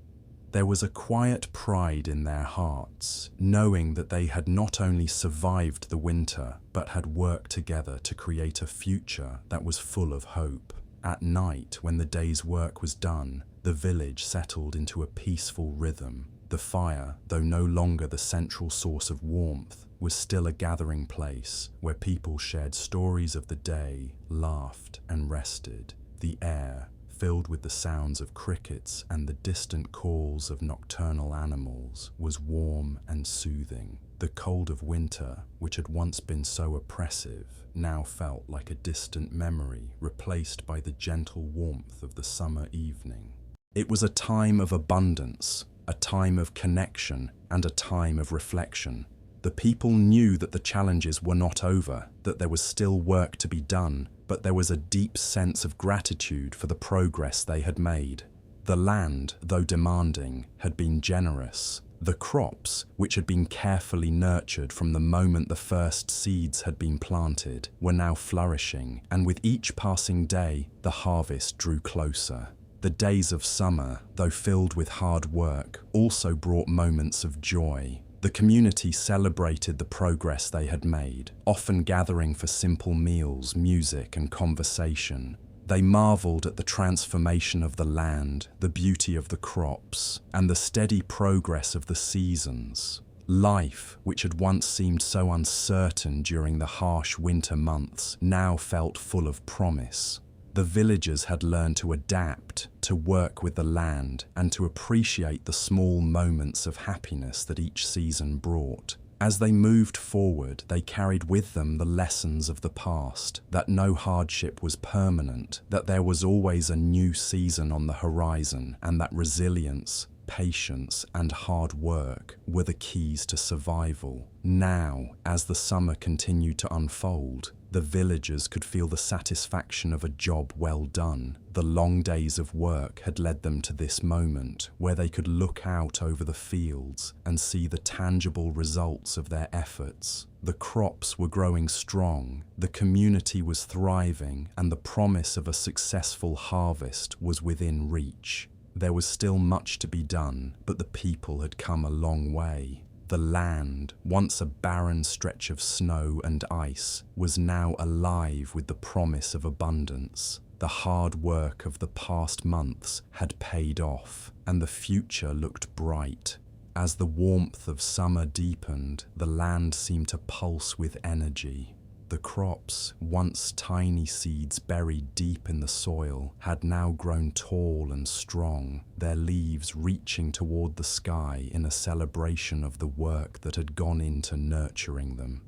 There was a quiet pride in their hearts, knowing that they had not only survived the winter, but had worked together to create a future that was full of hope. At night, when the day's work was done, the village settled into a peaceful rhythm. The fire, though no longer the central source of warmth, was still a gathering place where people shared stories of the day, laughed and rested. The air, filled with the sounds of crickets and the distant calls of nocturnal animals, was warm and soothing. The cold of winter, which had once been so oppressive, now felt like a distant memory replaced by the gentle warmth of the summer evening. It was a time of abundance, a time of connection, and a time of reflection. The people knew that the challenges were not over, that there was still work to be done, but there was a deep sense of gratitude for the progress they had made. The land, though demanding, had been generous. The crops, which had been carefully nurtured from the moment the first seeds had been planted, were now flourishing, and with each passing day, the harvest drew closer. The days of summer, though filled with hard work, also brought moments of joy. The community celebrated the progress they had made, often gathering for simple meals, music, and conversation. They marveled at the transformation of the land, the beauty of the crops, and the steady progress of the seasons. Life, which had once seemed so uncertain during the harsh winter months, now felt full of promise. The villagers had learned to adapt, to work with the land, and to appreciate the small moments of happiness that each season brought. As they moved forward, they carried with them the lessons of the past, that no hardship was permanent, that there was always a new season on the horizon, and that resilience, patience, and hard work were the keys to survival. Now, as the summer continued to unfold, the villagers could feel the satisfaction of a job well done. The long days of work had led them to this moment where they could look out over the fields and see the tangible results of their efforts. The crops were growing strong, the community was thriving, and the promise of a successful harvest was within reach. There was still much to be done, but the people had come a long way. The land, once a barren stretch of snow and ice, was now alive with the promise of abundance. The hard work of the past months had paid off, and the future looked bright. As the warmth of summer deepened, the land seemed to pulse with energy. The crops, once tiny seeds buried deep in the soil, had now grown tall and strong, their leaves reaching toward the sky in a celebration of the work that had gone into nurturing them.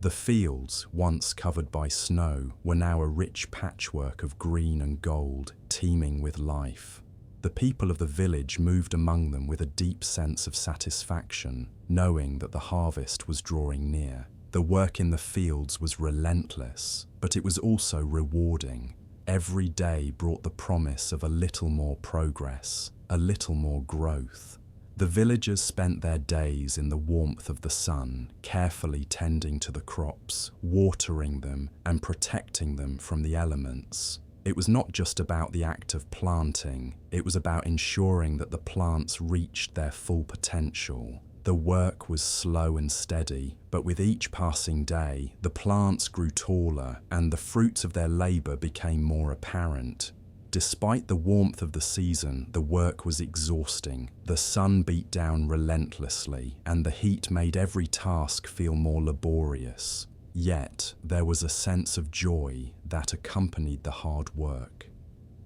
The fields, once covered by snow, were now a rich patchwork of green and gold, teeming with life. The people of the village moved among them with a deep sense of satisfaction, knowing that the harvest was drawing near. The work in the fields was relentless, but it was also rewarding. Every day brought the promise of a little more progress, a little more growth. The villagers spent their days in the warmth of the sun, carefully tending to the crops, watering them, and protecting them from the elements. It was not just about the act of planting, it was about ensuring that the plants reached their full potential. The work was slow and steady, but with each passing day, the plants grew taller and the fruits of their labor became more apparent. Despite the warmth of the season, the work was exhausting. The sun beat down relentlessly, and the heat made every task feel more laborious. Yet, there was a sense of joy that accompanied the hard work.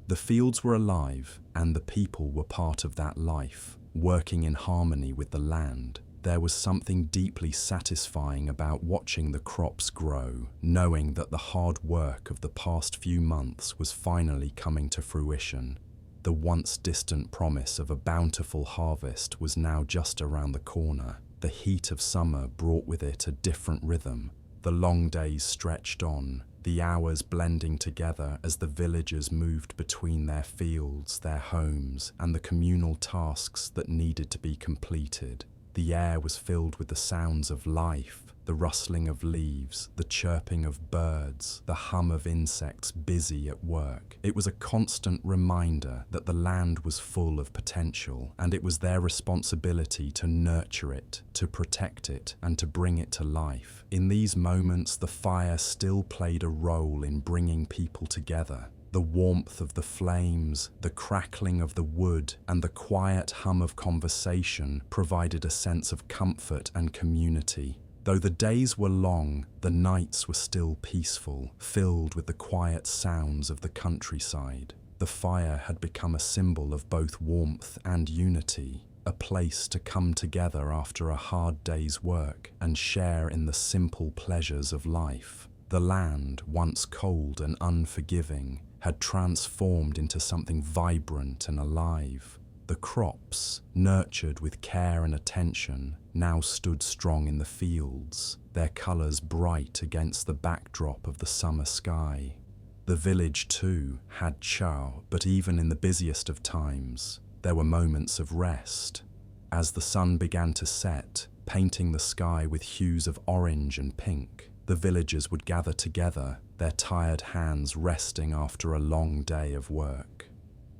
The fields were alive, and the people were part of that life. Working in harmony with the land, there was something deeply satisfying about watching the crops grow, knowing that the hard work of the past few months was finally coming to fruition. The once distant promise of a bountiful harvest was now just around the corner. The heat of summer brought with it a different rhythm. The long days stretched on, the hours blending together as the villagers moved between their fields, their homes, and the communal tasks that needed to be completed. The air was filled with the sounds of life, the rustling of leaves, the chirping of birds, the hum of insects busy at work. It was a constant reminder that the land was full of potential, and it was their responsibility to nurture it, to protect it, and to bring it to life. In these moments, the fire still played a role in bringing people together. The warmth of the flames, the crackling of the wood, and the quiet hum of conversation provided a sense of comfort and community. Though the days were long, the nights were still peaceful, filled with the quiet sounds of the countryside. The fire had become a symbol of both warmth and unity, a place to come together after a hard day's work and share in the simple pleasures of life. The land, once cold and unforgiving, had transformed into something vibrant and alive. The crops, nurtured with care and attention, now stood strong in the fields, their colours bright against the backdrop of the summer sky. The village, too, had chow, but even in the busiest of times, there were moments of rest. As the sun began to set, painting the sky with hues of orange and pink, the villagers would gather together, their tired hands resting after a long day of work.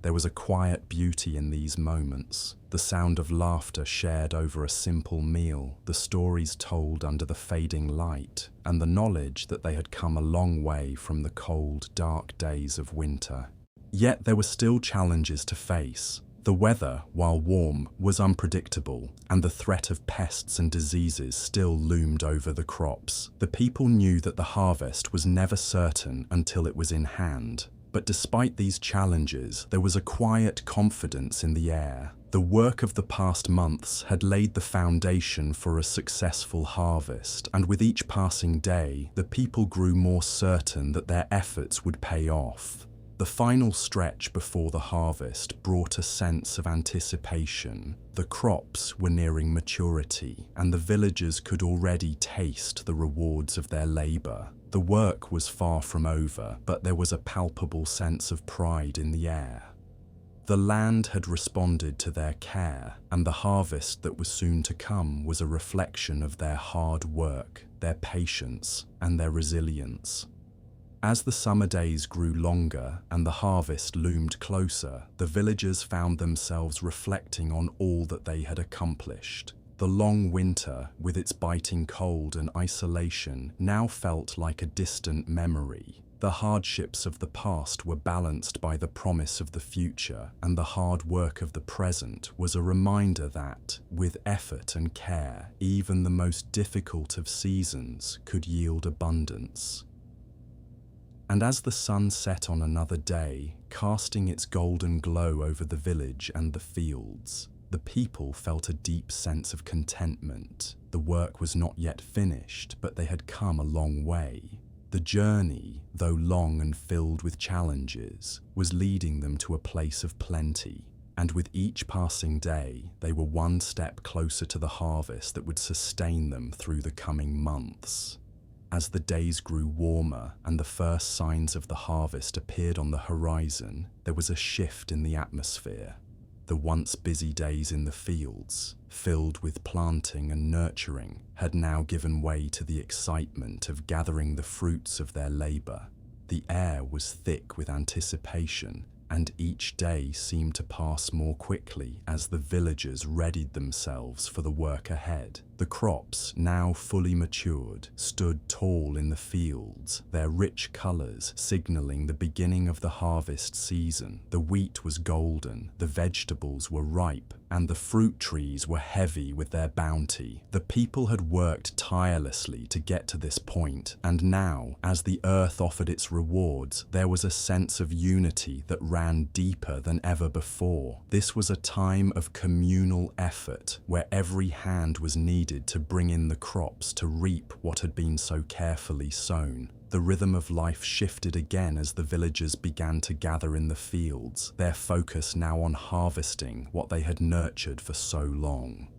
There was a quiet beauty in these moments, the sound of laughter shared over a simple meal, the stories told under the fading light, and the knowledge that they had come a long way from the cold, dark days of winter. Yet there were still challenges to face. The weather, while warm, was unpredictable, and the threat of pests and diseases still loomed over the crops. The people knew that the harvest was never certain until it was in hand. But despite these challenges, there was a quiet confidence in the air. The work of the past months had laid the foundation for a successful harvest, and with each passing day, the people grew more certain that their efforts would pay off. The final stretch before the harvest brought a sense of anticipation. The crops were nearing maturity, and the villagers could already taste the rewards of their labour. The work was far from over, but there was a palpable sense of pride in the air. The land had responded to their care, and the harvest that was soon to come was a reflection of their hard work, their patience, and their resilience. As the summer days grew longer and the harvest loomed closer, the villagers found themselves reflecting on all that they had accomplished. The long winter, with its biting cold and isolation, now felt like a distant memory. The hardships of the past were balanced by the promise of the future, and the hard work of the present was a reminder that, with effort and care, even the most difficult of seasons could yield abundance. And as the sun set on another day, casting its golden glow over the village and the fields, the people felt a deep sense of contentment. The work was not yet finished, but they had come a long way. The journey, though long and filled with challenges, was leading them to a place of plenty. And with each passing day, they were one step closer to the harvest that would sustain them through the coming months. As the days grew warmer and the first signs of the harvest appeared on the horizon, there was a shift in the atmosphere. The once busy days in the fields, filled with planting and nurturing, had now given way to the excitement of gathering the fruits of their labor. The air was thick with anticipation, and each day seemed to pass more quickly as the villagers readied themselves for the work ahead. The crops, now fully matured, stood tall in the fields, their rich colors signaling the beginning of the harvest season. The wheat was golden, the vegetables were ripe, and the fruit trees were heavy with their bounty. The people had worked tirelessly to get to this point, and now, as the earth offered its rewards, there was a sense of unity that ran deeper than ever before. This was a time of communal effort, where every hand was needed to bring in the crops to reap what had been so carefully sown. The rhythm of life shifted again as the villagers began to gather in the fields, their focus now on harvesting what they had nurtured for so long.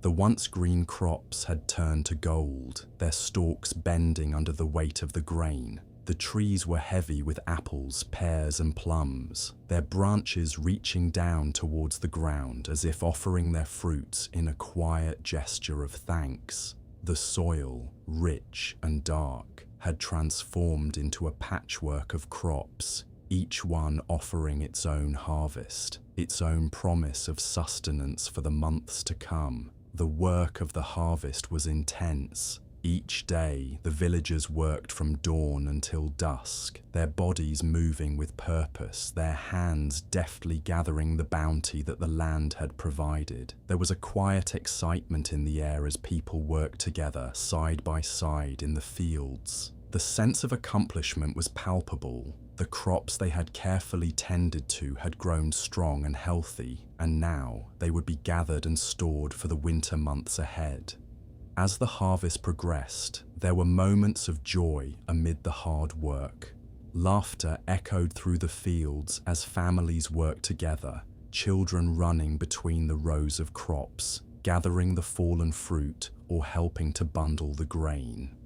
The once green crops had turned to gold, their stalks bending under the weight of the grain. The trees were heavy with apples, pears, and plums, their branches reaching down towards the ground as if offering their fruits in a quiet gesture of thanks. The soil, rich and dark, had transformed into a patchwork of crops, each one offering its own harvest, its own promise of sustenance for the months to come. The work of the harvest was intense. Each day, the villagers worked from dawn until dusk, their bodies moving with purpose, their hands deftly gathering the bounty that the land had provided. There was a quiet excitement in the air as people worked together, side by side in the fields. The sense of accomplishment was palpable. The crops they had carefully tended to had grown strong and healthy, and now they would be gathered and stored for the winter months ahead. As the harvest progressed, there were moments of joy amid the hard work. Laughter echoed through the fields as families worked together, children running between the rows of crops, gathering the fallen fruit or helping to bundle the grain.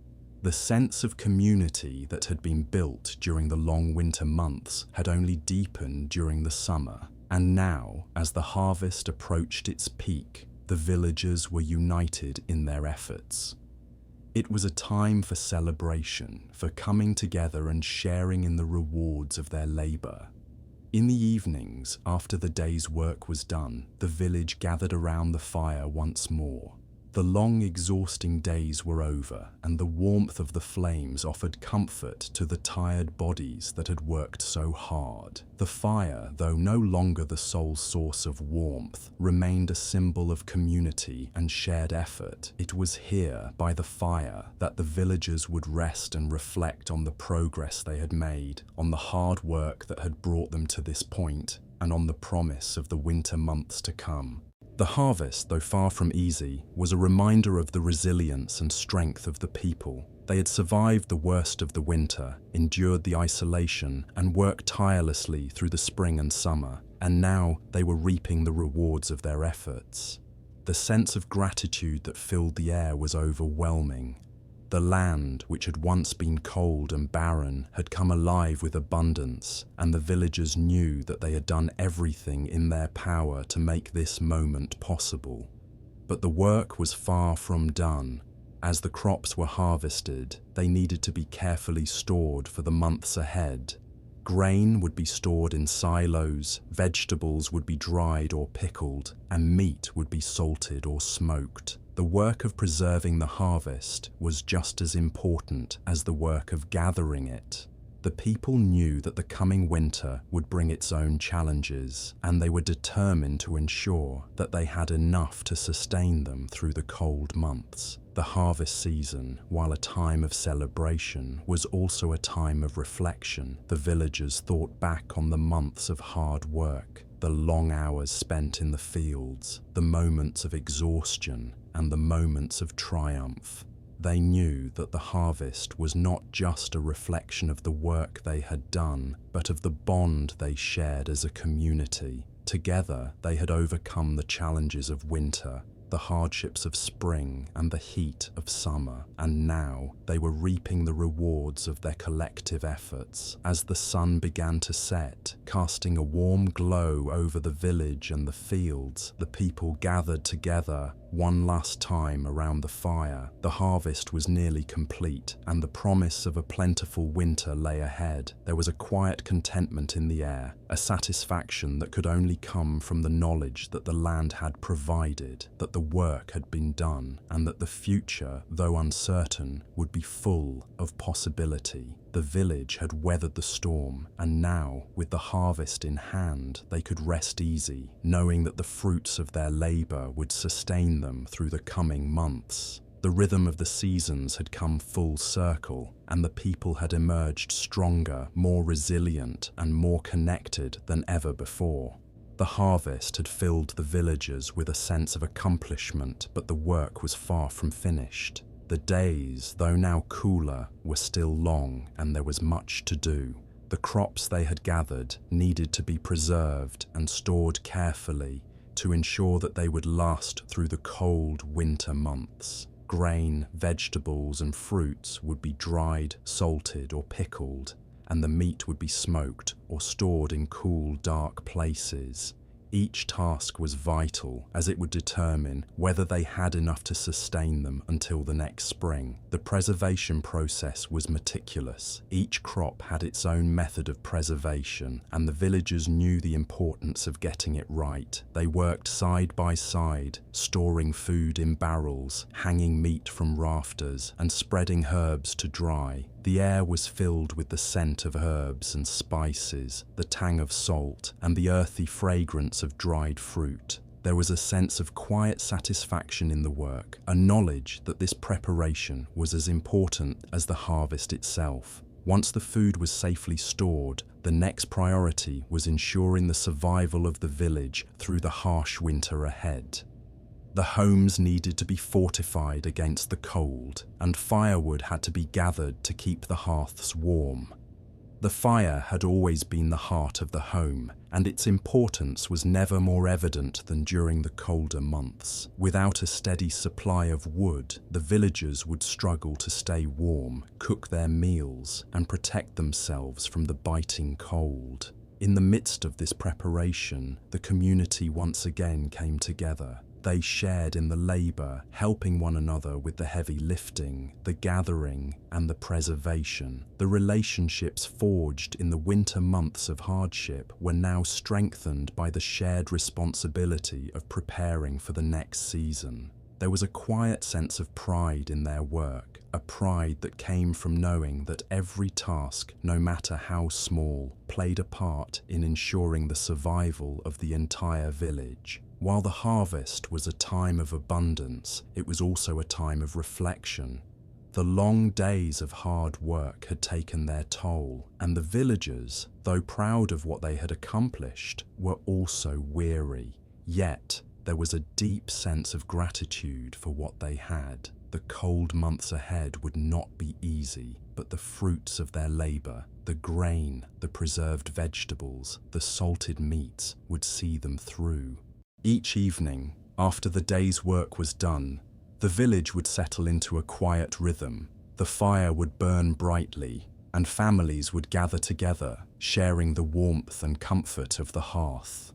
The sense of community that had been built during the long winter months had only deepened during the summer, and now, as the harvest approached its peak, the villagers were united in their efforts. It was a time for celebration, for coming together and sharing in the rewards of their labor. In the evenings, after the day's work was done, the village gathered around the fire once more. The long, exhausting days were over, and the warmth of the flames offered comfort to the tired bodies that had worked so hard. The fire, though no longer the sole source of warmth, remained a symbol of community and shared effort. It was here, by the fire, that the villagers would rest and reflect on the progress they had made, on the hard work that had brought them to this point, and on the promise of the winter months to come. The harvest, though far from easy, was a reminder of the resilience and strength of the people. They had survived the worst of the winter, endured the isolation, and worked tirelessly through the spring and summer, and now they were reaping the rewards of their efforts. The sense of gratitude that filled the air was overwhelming. The land, which had once been cold and barren, had come alive with abundance, and the villagers knew that they had done everything in their power to make this moment possible. But the work was far from done. As the crops were harvested, they needed to be carefully stored for the months ahead. Grain would be stored in silos, vegetables would be dried or pickled, and meat would be salted or smoked. The work of preserving the harvest was just as important as the work of gathering it. The people knew that the coming winter would bring its own challenges, and they were determined to ensure that they had enough to sustain them through the cold months. The harvest season, while a time of celebration, was also a time of reflection. The villagers thought back on the months of hard work, the long hours spent in the fields, the moments of exhaustion, and the moments of triumph. They knew that the harvest was not just a reflection of the work they had done, but of the bond they shared as a community. Together, they had overcome the challenges of winter, the hardships of spring, and the heat of summer, and now they were reaping the rewards of their collective efforts. As the sun began to set, casting a warm glow over the village and the fields, the people gathered together one last time around the fire. The harvest was nearly complete, and the promise of a plentiful winter lay ahead. There was a quiet contentment in the air, a satisfaction that could only come from the knowledge that the land had provided, that the work had been done, and that the future, though uncertain, would be full of possibility. The village had weathered the storm, and now, with the harvest in hand, they could rest easy, knowing that the fruits of their labor would sustain them through the coming months. The rhythm of the seasons had come full circle, and the people had emerged stronger, more resilient, and more connected than ever before. The harvest had filled the villagers with a sense of accomplishment, but the work was far from finished. The days, though now cooler, were still long, and there was much to do. The crops they had gathered needed to be preserved and stored carefully to ensure that they would last through the cold winter months. Grain, vegetables, and fruits would be dried, salted, or pickled, and the meat would be smoked or stored in cool, dark places. Each task was vital, as it would determine whether they had enough to sustain them until the next spring. The preservation process was meticulous. Each crop had its own method of preservation, and the villagers knew the importance of getting it right. They worked side by side, storing food in barrels, hanging meat from rafters, and spreading herbs to dry. The air was filled with the scent of herbs and spices, the tang of salt, and the earthy fragrance of dried fruit. There was a sense of quiet satisfaction in the work, a knowledge that this preparation was as important as the harvest itself. Once the food was safely stored, the next priority was ensuring the survival of the village through the harsh winter ahead. The homes needed to be fortified against the cold, and firewood had to be gathered to keep the hearths warm. The fire had always been the heart of the home, and its importance was never more evident than during the colder months. Without a steady supply of wood, the villagers would struggle to stay warm, cook their meals, and protect themselves from the biting cold. In the midst of this preparation, the community once again came together. They shared in the labor, helping one another with the heavy lifting, the gathering, and the preservation. The relationships forged in the winter months of hardship were now strengthened by the shared responsibility of preparing for the next season. There was a quiet sense of pride in their work, a pride that came from knowing that every task, no matter how small, played a part in ensuring the survival of the entire village. While the harvest was a time of abundance, it was also a time of reflection. The long days of hard work had taken their toll, and the villagers, though proud of what they had accomplished, were also weary. Yet, there was a deep sense of gratitude for what they had. The cold months ahead would not be easy, but the fruits of their labor, the grain, the preserved vegetables, the salted meats, would see them through. Each evening, after the day's work was done, the village would settle into a quiet rhythm. The fire would burn brightly, and families would gather together, sharing the warmth and comfort of the hearth.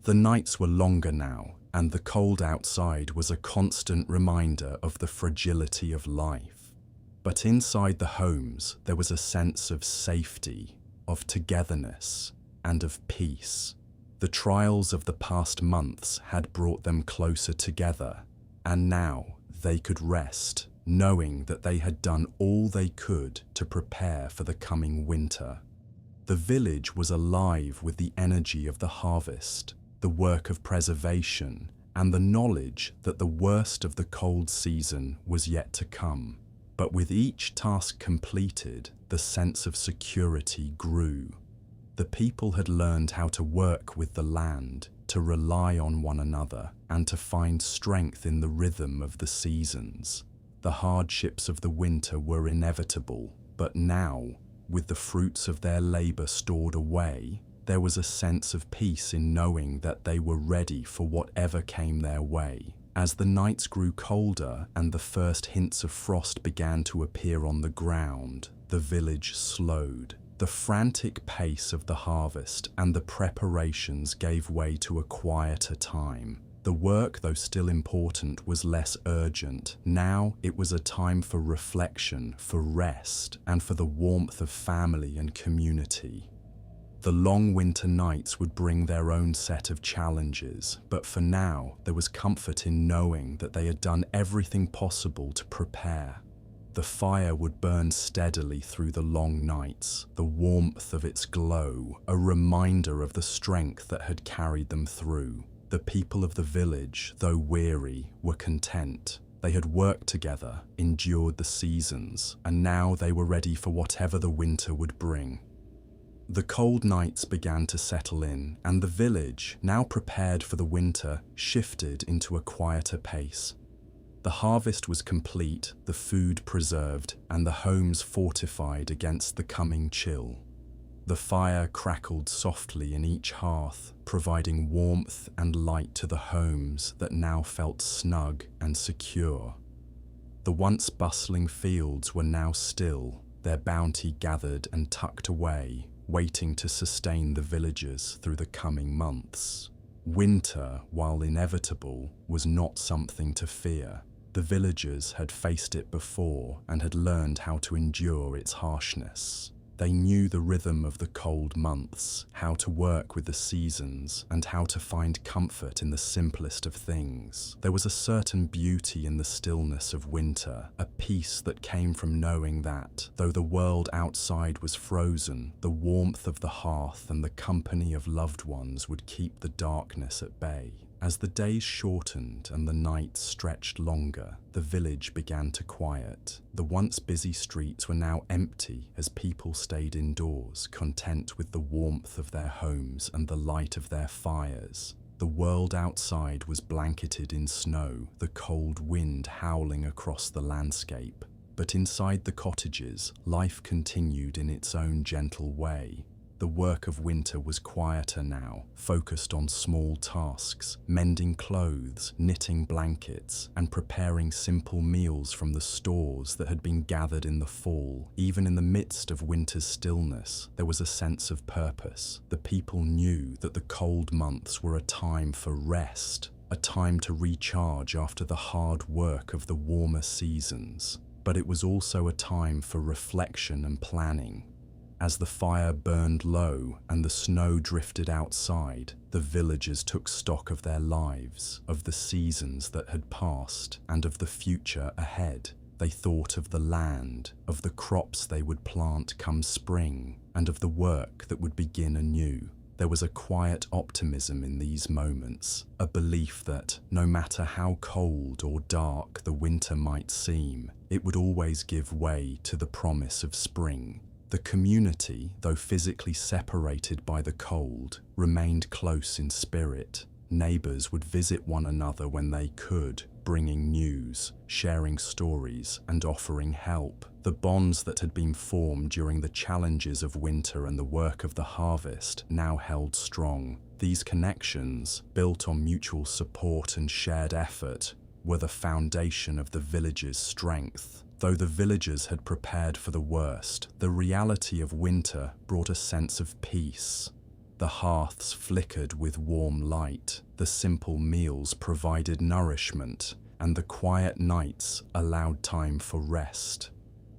The nights were longer now, and the cold outside was a constant reminder of the fragility of life. But inside the homes, there was a sense of safety, of togetherness, and of peace. The trials of the past months had brought them closer together, and now they could rest, knowing that they had done all they could to prepare for the coming winter. The village was alive with the energy of the harvest, the work of preservation, and the knowledge that the worst of the cold season was yet to come. But with each task completed, the sense of security grew. The people had learned how to work with the land, to rely on one another, and to find strength in the rhythm of the seasons. The hardships of the winter were inevitable, but now, with the fruits of their labor stored away, there was a sense of peace in knowing that they were ready for whatever came their way. As the nights grew colder and the first hints of frost began to appear on the ground, the village slowed. The frantic pace of the harvest and the preparations gave way to a quieter time. The work, though still important, was less urgent. Now it was a time for reflection, for rest, and for the warmth of family and community. The long winter nights would bring their own set of challenges, but for now there was comfort in knowing that they had done everything possible to prepare. The fire would burn steadily through the long nights, the warmth of its glow, a reminder of the strength that had carried them through. The people of the village, though weary, were content. They had worked together, endured the seasons, and now they were ready for whatever the winter would bring. The cold nights began to settle in, and the village, now prepared for the winter, shifted into a quieter pace. The harvest was complete, the food preserved, and the homes fortified against the coming chill. The fire crackled softly in each hearth, providing warmth and light to the homes that now felt snug and secure. The once bustling fields were now still, their bounty gathered and tucked away, waiting to sustain the villagers through the coming months. Winter, while inevitable, was not something to fear. The villagers had faced it before and had learned how to endure its harshness. They knew the rhythm of the cold months, how to work with the seasons, and how to find comfort in the simplest of things. There was a certain beauty in the stillness of winter, a peace that came from knowing that, though the world outside was frozen, the warmth of the hearth and the company of loved ones would keep the darkness at bay. As the days shortened and the nights stretched longer, the village began to quiet. The once busy streets were now empty as people stayed indoors, content with the warmth of their homes and the light of their fires. The world outside was blanketed in snow, the cold wind howling across the landscape. But inside the cottages, life continued in its own gentle way. The work of winter was quieter now, focused on small tasks, mending clothes, knitting blankets, and preparing simple meals from the stores that had been gathered in the fall. Even in the midst of winter's stillness, there was a sense of purpose. The people knew that the cold months were a time for rest, a time to recharge after the hard work of the warmer seasons. But it was also a time for reflection and planning. As the fire burned low and the snow drifted outside, the villagers took stock of their lives, of the seasons that had passed, and of the future ahead. They thought of the land, of the crops they would plant come spring, and of the work that would begin anew. There was a quiet optimism in these moments, a belief that, no matter how cold or dark the winter might seem, it would always give way to the promise of spring. The community, though physically separated by the cold, remained close in spirit. Neighbors would visit one another when they could, bringing news, sharing stories, and offering help. The bonds that had been formed during the challenges of winter and the work of the harvest now held strong. These connections, built on mutual support and shared effort, were the foundation of the village's strength. Though the villagers had prepared for the worst, the reality of winter brought a sense of peace. The hearths flickered with warm light, the simple meals provided nourishment, and the quiet nights allowed time for rest.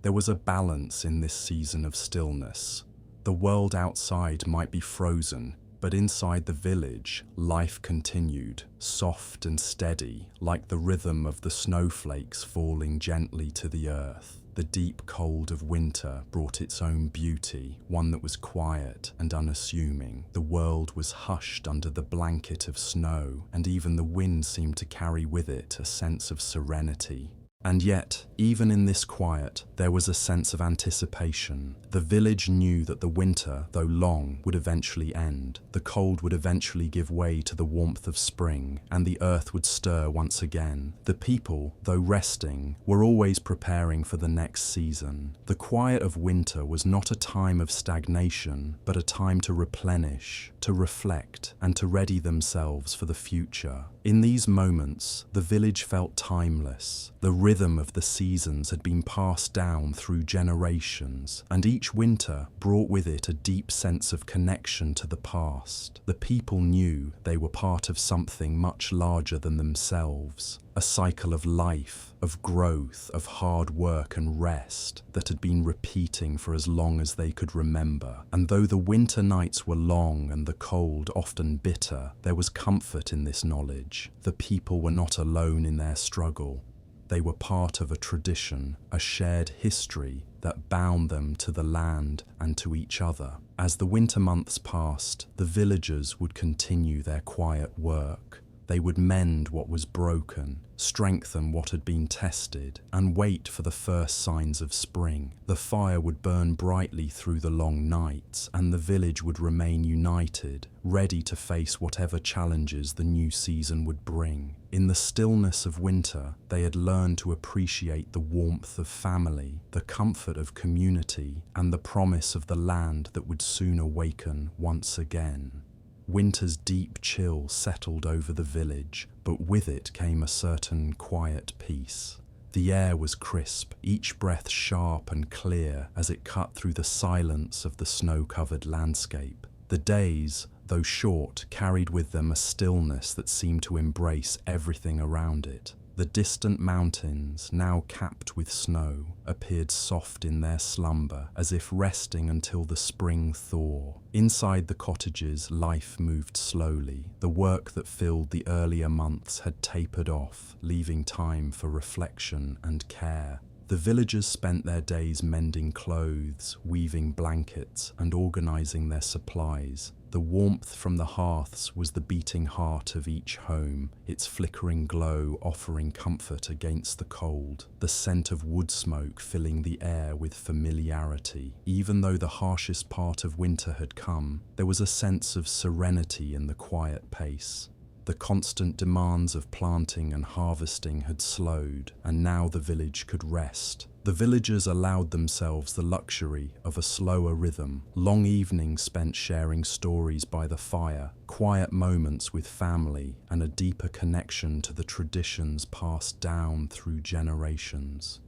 There was a balance in this season of stillness. The world outside might be frozen, but inside the village, life continued, soft and steady, like the rhythm of the snowflakes falling gently to the earth. The deep cold of winter brought its own beauty, one that was quiet and unassuming. The world was hushed under the blanket of snow, and even the wind seemed to carry with it a sense of serenity. And yet, even in this quiet, there was a sense of anticipation. The village knew that the winter, though long, would eventually end. The cold would eventually give way to the warmth of spring, and the earth would stir once again. The people, though resting, were always preparing for the next season. The quiet of winter was not a time of stagnation, but a time to replenish, to reflect, and to ready themselves for the future. In these moments, the village felt timeless. The rhythm of the seasons had been passed down through generations, and each winter brought with it a deep sense of connection to the past. The people knew they were part of something much larger than themselves, a cycle of life, of growth, of hard work and rest that had been repeating for as long as they could remember. And though the winter nights were long and the cold often bitter, there was comfort in this knowledge. The people were not alone in their struggle. They were part of a tradition, a shared history that bound them to the land and to each other. As the winter months passed, the villagers would continue their quiet work. They would mend what was broken, strengthen what had been tested, and wait for the first signs of spring. The fire would burn brightly through the long nights, and the village would remain united, ready to face whatever challenges the new season would bring. In the stillness of winter, they had learned to appreciate the warmth of family, the comfort of community, and the promise of the land that would soon awaken once again. Winter's deep chill settled over the village, but with it came a certain quiet peace. The air was crisp, each breath sharp and clear as it cut through the silence of the snow-covered landscape. The days, though short, carried with them a stillness that seemed to embrace everything around it. The distant mountains, now capped with snow, appeared soft in their slumber, as if resting until the spring thaw. Inside the cottages, life moved slowly. The work that filled the earlier months had tapered off, leaving time for reflection and care. The villagers spent their days mending clothes, weaving blankets, and organizing their supplies. The warmth from the hearths was the beating heart of each home, its flickering glow offering comfort against the cold, the scent of wood smoke filling the air with familiarity. Even though the harshest part of winter had come, there was a sense of serenity in the quiet pace. The constant demands of planting and harvesting had slowed, and now the village could rest. The villagers allowed themselves the luxury of a slower rhythm, long evenings spent sharing stories by the fire, quiet moments with family, and a deeper connection to the traditions passed down through generations.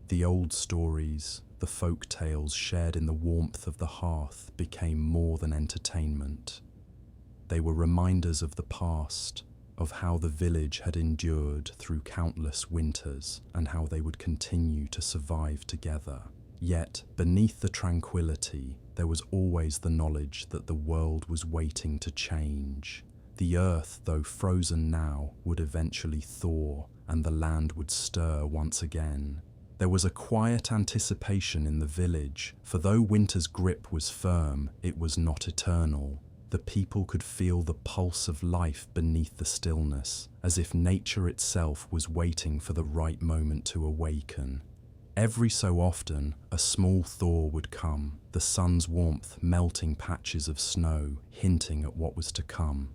The old stories, the folk tales shared in the warmth of the hearth became more than entertainment. They were reminders of the past, of how the village had endured through countless winters and how they would continue to survive together. Yet, beneath the tranquility, there was always the knowledge that the world was waiting to change. The earth, though frozen now, would eventually thaw and the land would stir once again. There was a quiet anticipation in the village, for though winter's grip was firm, it was not eternal. The people could feel the pulse of life beneath the stillness, as if nature itself was waiting for the right moment to awaken. Every so often, a small thaw would come, the sun's warmth melting patches of snow, hinting at what was to come.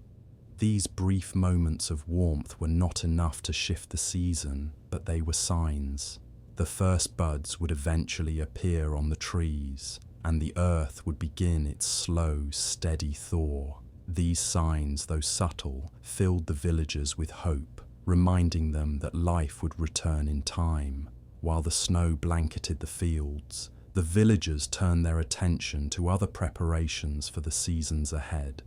These brief moments of warmth were not enough to shift the season, but they were signs. The first buds would eventually appear on the trees, and the earth would begin its slow, steady thaw. These signs, though subtle, filled the villagers with hope, reminding them that life would return in time. While the snow blanketed the fields, the villagers turned their attention to other preparations for the seasons ahead.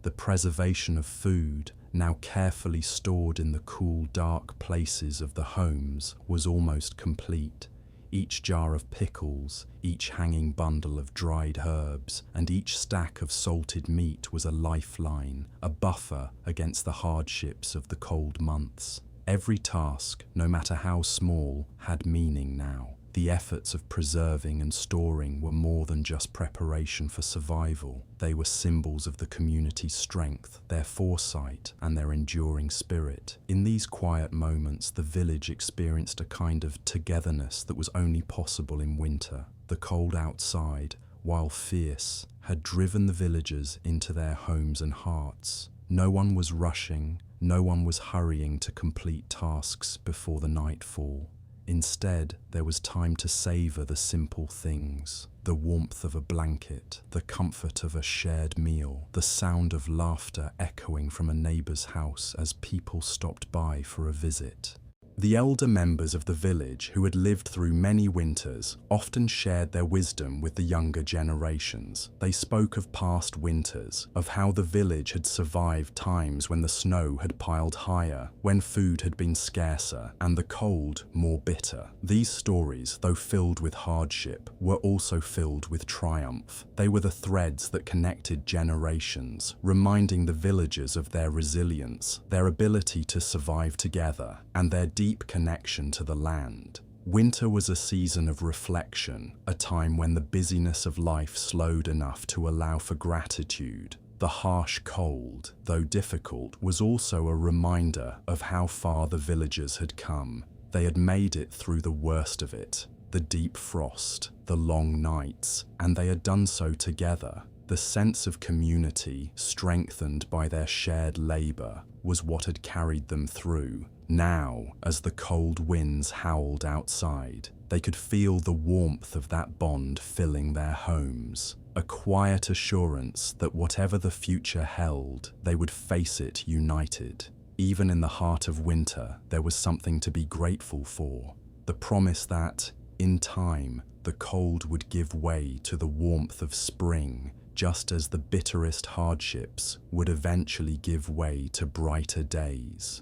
The preservation of food, now carefully stored in the cool, dark places of the homes, was almost complete. Each jar of pickles, each hanging bundle of dried herbs, and each stack of salted meat was a lifeline, a buffer against the hardships of the cold months. Every task, no matter how small, had meaning now. The efforts of preserving and storing were more than just preparation for survival. They were symbols of the community's strength, their foresight, and their enduring spirit. In these quiet moments, the village experienced a kind of togetherness that was only possible in winter. The cold outside, while fierce, had driven the villagers into their homes and hearts. No one was rushing, no one was hurrying to complete tasks before the nightfall. Instead, there was time to savor the simple things, the warmth of a blanket, the comfort of a shared meal, the sound of laughter echoing from a neighbor's house as people stopped by for a visit. The elder members of the village, who had lived through many winters, often shared their wisdom with the younger generations. They spoke of past winters, of how the village had survived times when the snow had piled higher, when food had been scarcer, and the cold more bitter. These stories, though filled with hardship, were also filled with triumph. They were the threads that connected generations, reminding the villagers of their resilience, their ability to survive together, and their deep connection to the land. Winter was a season of reflection, a time when the busyness of life slowed enough to allow for gratitude. The harsh cold, though difficult, was also a reminder of how far the villagers had come. They had made it through the worst of it, the deep frost, the long nights, and they had done so together. The sense of community, strengthened by their shared labor, was what had carried them through. Now, as the cold winds howled outside, they could feel the warmth of that bond filling their homes, a quiet assurance that whatever the future held, they would face it united. Even in the heart of winter, there was something to be grateful for, the promise that, in time, the cold would give way to the warmth of spring, just as the bitterest hardships would eventually give way to brighter days.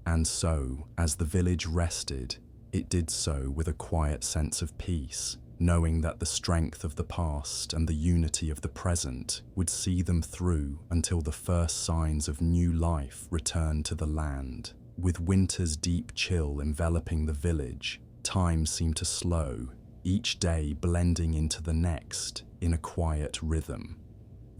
And so, as the village rested, it did so with a quiet sense of peace, knowing that the strength of the past and the unity of the present would see them through until the first signs of new life returned to the land. With winter's deep chill enveloping the village, time seemed to slow, each day blending into the next in a quiet rhythm.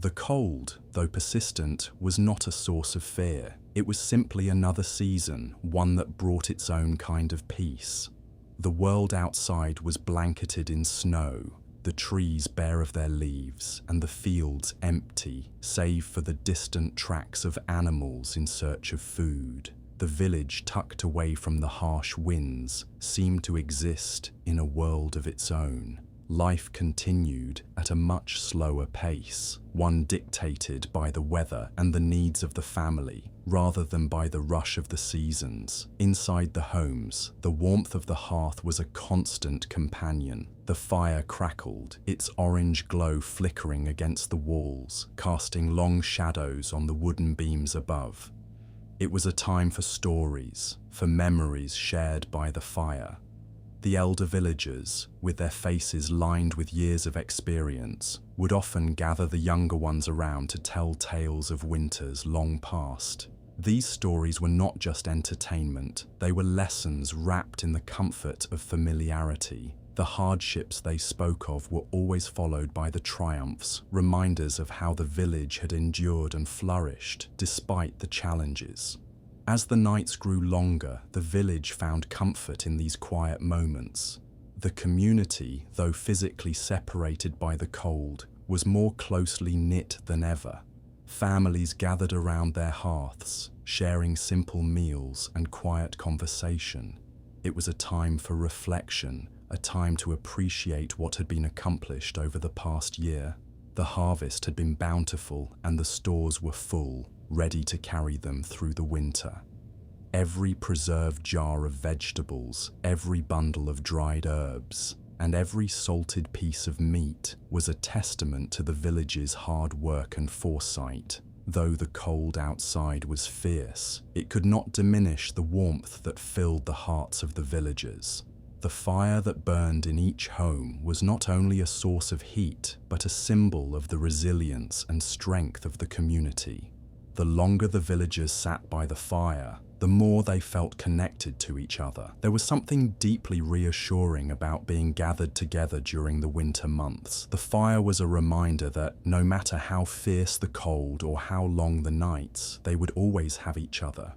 The cold, though persistent, was not a source of fear. It was simply another season, one that brought its own kind of peace. The world outside was blanketed in snow, the trees bare of their leaves, and the fields empty, save for the distant tracks of animals in search of food. The village, tucked away from the harsh winds, seemed to exist in a world of its own. Life continued at a much slower pace, one dictated by the weather and the needs of the family, rather than by the rush of the seasons. Inside the homes, the warmth of the hearth was a constant companion. The fire crackled, its orange glow flickering against the walls, casting long shadows on the wooden beams above. It was a time for stories, for memories shared by the fire. The elder villagers, with their faces lined with years of experience, would often gather the younger ones around to tell tales of winters long past. These stories were not just entertainment, they were lessons wrapped in the comfort of familiarity. The hardships they spoke of were always followed by the triumphs, reminders of how the village had endured and flourished despite the challenges. As the nights grew longer, the village found comfort in these quiet moments. The community, though physically separated by the cold, was more closely knit than ever. Families gathered around their hearths, sharing simple meals and quiet conversation. It was a time for reflection, a time to appreciate what had been accomplished over the past year. The harvest had been bountiful and the stores were full, ready to carry them through the winter. Every preserved jar of vegetables, every bundle of dried herbs, and every salted piece of meat was a testament to the village's hard work and foresight. Though the cold outside was fierce, it could not diminish the warmth that filled the hearts of the villagers. The fire that burned in each home was not only a source of heat, but a symbol of the resilience and strength of the community. The longer the villagers sat by the fire, the more they felt connected to each other. There was something deeply reassuring about being gathered together during the winter months. The fire was a reminder that no matter how fierce the cold or how long the nights, they would always have each other.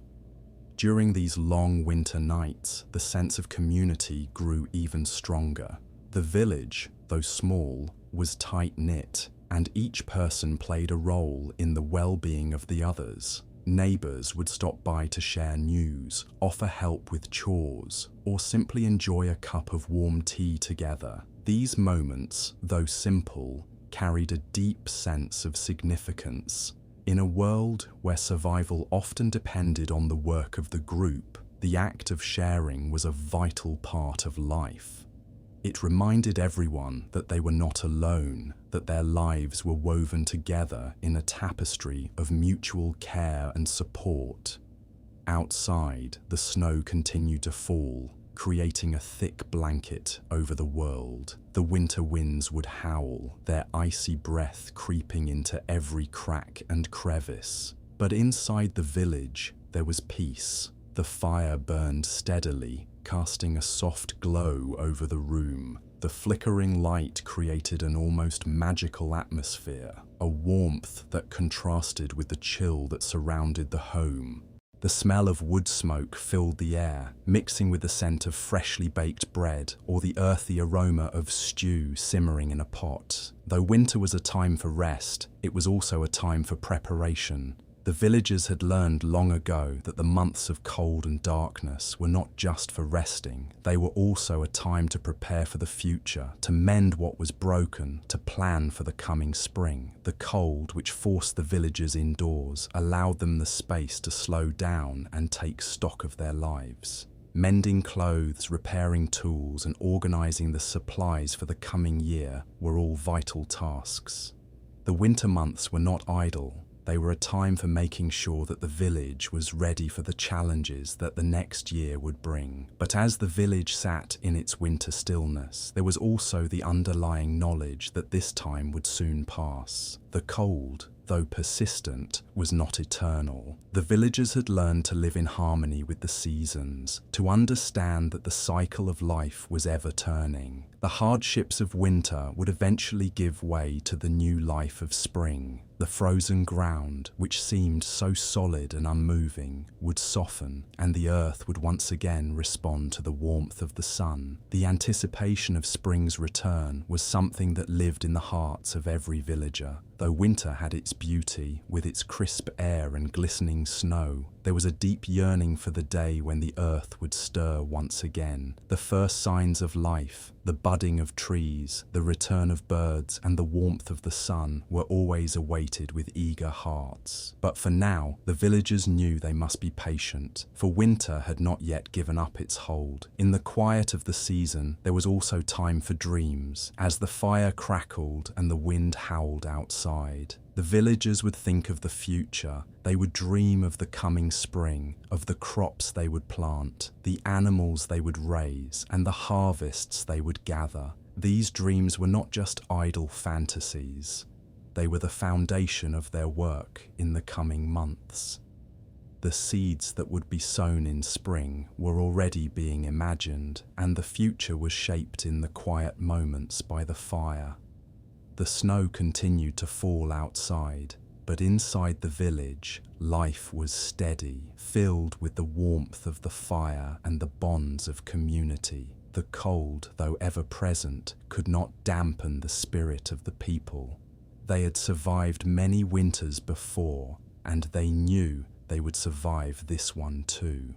During these long winter nights, the sense of community grew even stronger. The village, though small, was tight-knit, and each person played a role in the well-being of the others. Neighbors would stop by to share news, offer help with chores, or simply enjoy a cup of warm tea together. These moments, though simple, carried a deep sense of significance. In a world where survival often depended on the work of the group, the act of sharing was a vital part of life. It reminded everyone that they were not alone, that their lives were woven together in a tapestry of mutual care and support. Outside, the snow continued to fall, creating a thick blanket over the world. The winter winds would howl, their icy breath creeping into every crack and crevice. But inside the village, there was peace. The fire burned steadily, casting a soft glow over the room. The flickering light created an almost magical atmosphere, a warmth that contrasted with the chill that surrounded the home. The smell of wood smoke filled the air, mixing with the scent of freshly baked bread or the earthy aroma of stew simmering in a pot. Though winter was a time for rest, it was also a time for preparation. The villagers had learned long ago that the months of cold and darkness were not just for resting. They were also a time to prepare for the future, to mend what was broken, to plan for the coming spring. The cold, which forced the villagers indoors, allowed them the space to slow down and take stock of their lives. Mending clothes, repairing tools, and organizing the supplies for the coming year were all vital tasks. The winter months were not idle. They were a time for making sure that the village was ready for the challenges that the next year would bring. But as the village sat in its winter stillness, there was also the underlying knowledge that this time would soon pass. The cold, though persistent, was not eternal. The villagers had learned to live in harmony with the seasons, to understand that the cycle of life was ever turning. The hardships of winter would eventually give way to the new life of spring. The frozen ground, which seemed so solid and unmoving, would soften, and the earth would once again respond to the warmth of the sun. The anticipation of spring's return was something that lived in the hearts of every villager. Though winter had its beauty, with its crisp air and glistening snow, there was a deep yearning for the day when the earth would stir once again. The first signs of life, the budding of trees, the return of birds, and the warmth of the sun were always awaited with eager hearts. But for now, the villagers knew they must be patient, for winter had not yet given up its hold. In the quiet of the season, there was also time for dreams. As the fire crackled and the wind howled outside, the villagers would think of the future. They would dream of the coming spring, of the crops they would plant, the animals they would raise, and the harvests they would gather. These dreams were not just idle fantasies. They were the foundation of their work in the coming months. The seeds that would be sown in spring were already being imagined, and the future was shaped in the quiet moments by the fire. The snow continued to fall outside, but inside the village, life was steady, filled with the warmth of the fire and the bonds of community. The cold, though ever present, could not dampen the spirit of the people. They had survived many winters before, and they knew they would survive this one too.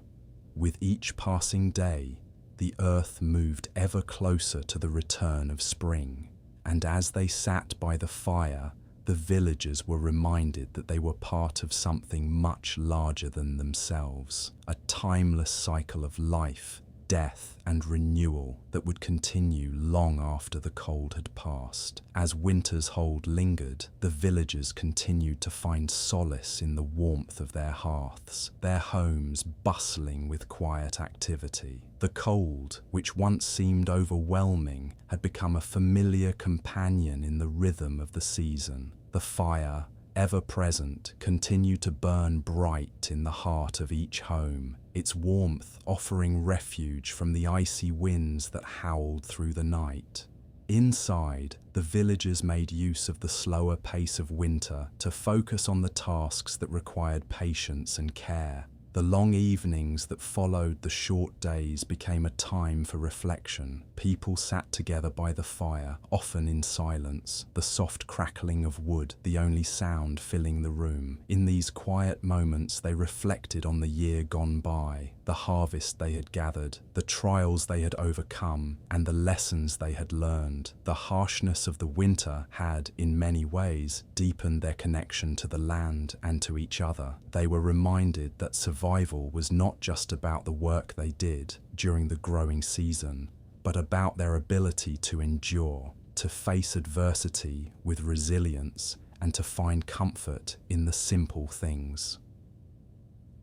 With each passing day, the earth moved ever closer to the return of spring. And as they sat by the fire, the villagers were reminded that they were part of something much larger than themselves, a timeless cycle of life, death, and renewal that would continue long after the cold had passed. As winter's hold lingered, the villagers continued to find solace in the warmth of their hearths, their homes bustling with quiet activity. The cold, which once seemed overwhelming, had become a familiar companion in the rhythm of the season. The fire, ever present, continued to burn bright in the heart of each home, its warmth offering refuge from the icy winds that howled through the night. Inside, the villagers made use of the slower pace of winter to focus on the tasks that required patience and care. The long evenings that followed the short days became a time for reflection. People sat together by the fire, often in silence, the soft crackling of wood the only sound filling the room. In these quiet moments they reflected on the year gone by, the harvest they had gathered, the trials they had overcome, and the lessons they had learned. The harshness of the winter had, in many ways, deepened their connection to the land and to each other. They were reminded that survival was not just about the work they did during the growing season, but about their ability to endure, to face adversity with resilience, and to find comfort in the simple things.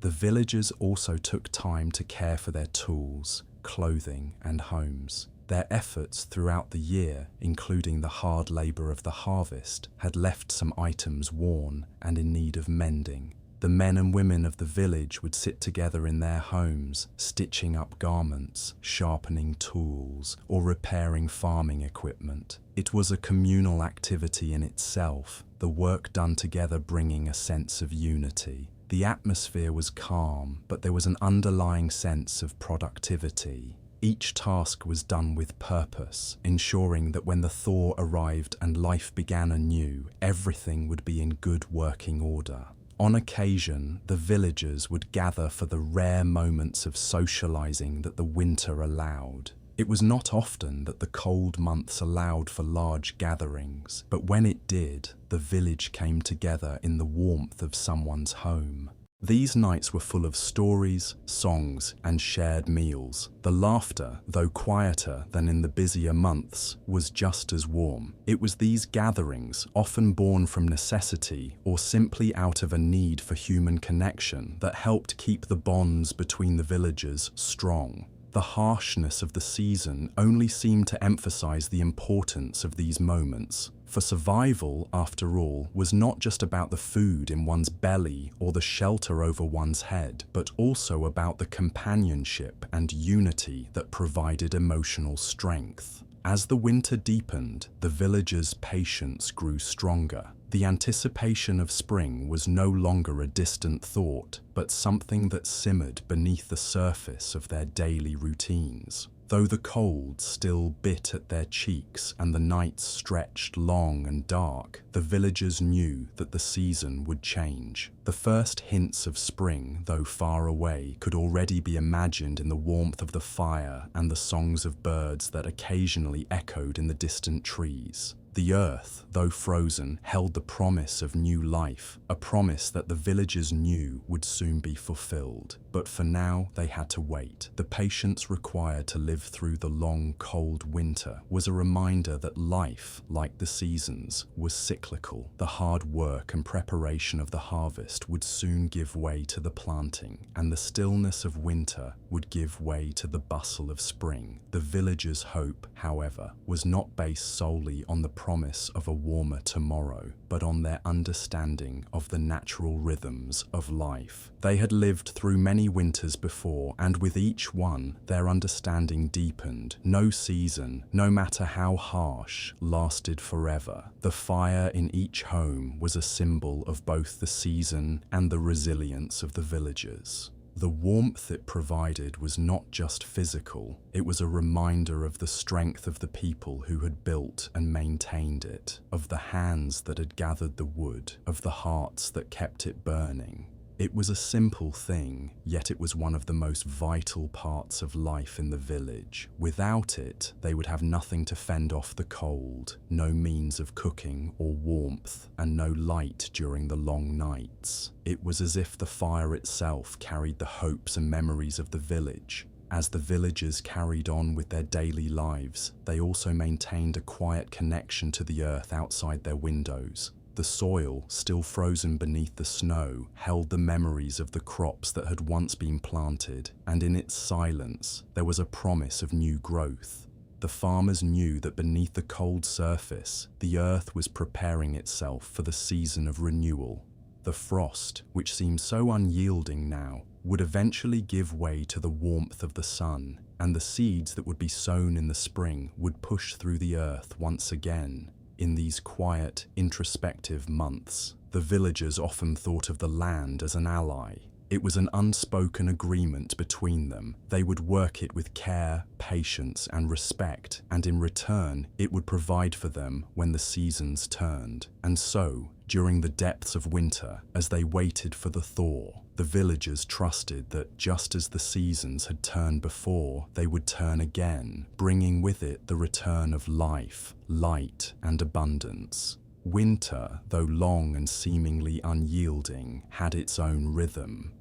The villagers also took time to care for their tools, clothing, and homes. Their efforts throughout the year, including the hard labor of the harvest, had left some items worn and in need of mending. The men and women of the village would sit together in their homes, stitching up garments, sharpening tools, or repairing farming equipment. It was a communal activity in itself, the work done together bringing a sense of unity. The atmosphere was calm, but there was an underlying sense of productivity. Each task was done with purpose, ensuring that when the thaw arrived and life began anew, everything would be in good working order. On occasion, the villagers would gather for the rare moments of socializing that the winter allowed. It was not often that the cold months allowed for large gatherings, but when it did, the village came together in the warmth of someone's home. These nights were full of stories, songs, and shared meals. The laughter, though quieter than in the busier months, was just as warm. It was these gatherings, often born from necessity or simply out of a need for human connection, that helped keep the bonds between the villagers strong. The harshness of the season only seemed to emphasize the importance of these moments. For survival, after all, was not just about the food in one's belly or the shelter over one's head, but also about the companionship and unity that provided emotional strength. As the winter deepened, the villagers' patience grew stronger. The anticipation of spring was no longer a distant thought, but something that simmered beneath the surface of their daily routines. Though the cold still bit at their cheeks and the nights stretched long and dark, the villagers knew that the season would change. The first hints of spring, though far away, could already be imagined in the warmth of the fire and the songs of birds that occasionally echoed in the distant trees. The earth, though frozen, held the promise of new life, a promise that the villagers knew would soon be fulfilled. But for now, they had to wait. The patience required to live through the long, cold winter was a reminder that life, like the seasons, was cyclical. The hard work and preparation of the harvest would soon give way to the planting, and the stillness of winter would give way to the bustle of spring. The villagers' hope, however, was not based solely on the promise of a warmer tomorrow, but on their understanding of the natural rhythms of life. They had lived through many winters before, and with each one, their understanding deepened. No season, no matter how harsh, lasted forever. The fire in each home was a symbol of both the season and the resilience of the villagers. The warmth it provided was not just physical, it was a reminder of the strength of the people who had built and maintained it, of the hands that had gathered the wood, of the hearts that kept it burning. It was a simple thing, yet it was one of the most vital parts of life in the village. Without it, they would have nothing to fend off the cold, no means of cooking or warmth, and no light during the long nights. It was as if the fire itself carried the hopes and memories of the village. As the villagers carried on with their daily lives, they also maintained a quiet connection to the earth outside their windows. The soil, still frozen beneath the snow, held the memories of the crops that had once been planted, and in its silence, there was a promise of new growth. The farmers knew that beneath the cold surface, the earth was preparing itself for the season of renewal. The frost, which seemed so unyielding now, would eventually give way to the warmth of the sun, and the seeds that would be sown in the spring would push through the earth once again. In these quiet, introspective months, the villagers often thought of the land as an ally. It was an unspoken agreement between them. They would work it with care, patience, and respect, and in return, it would provide for them when the seasons turned. And so, during the depths of winter, as they waited for the thaw, the villagers trusted that just as the seasons had turned before, they would turn again, bringing with it the return of life, light, and abundance. Winter, though long and seemingly unyielding, had its own rhythm.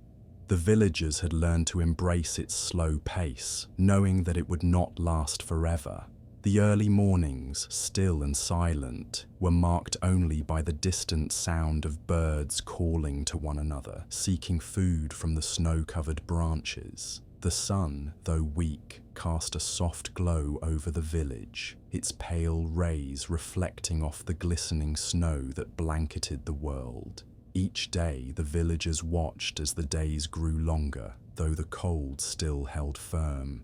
The villagers had learned to embrace its slow pace, knowing that it would not last forever. The early mornings, still and silent, were marked only by the distant sound of birds calling to one another, seeking food from the snow-covered branches. The sun, though weak, cast a soft glow over the village, its pale rays reflecting off the glistening snow that blanketed the world. Each day the villagers watched as the days grew longer, though the cold still held firm.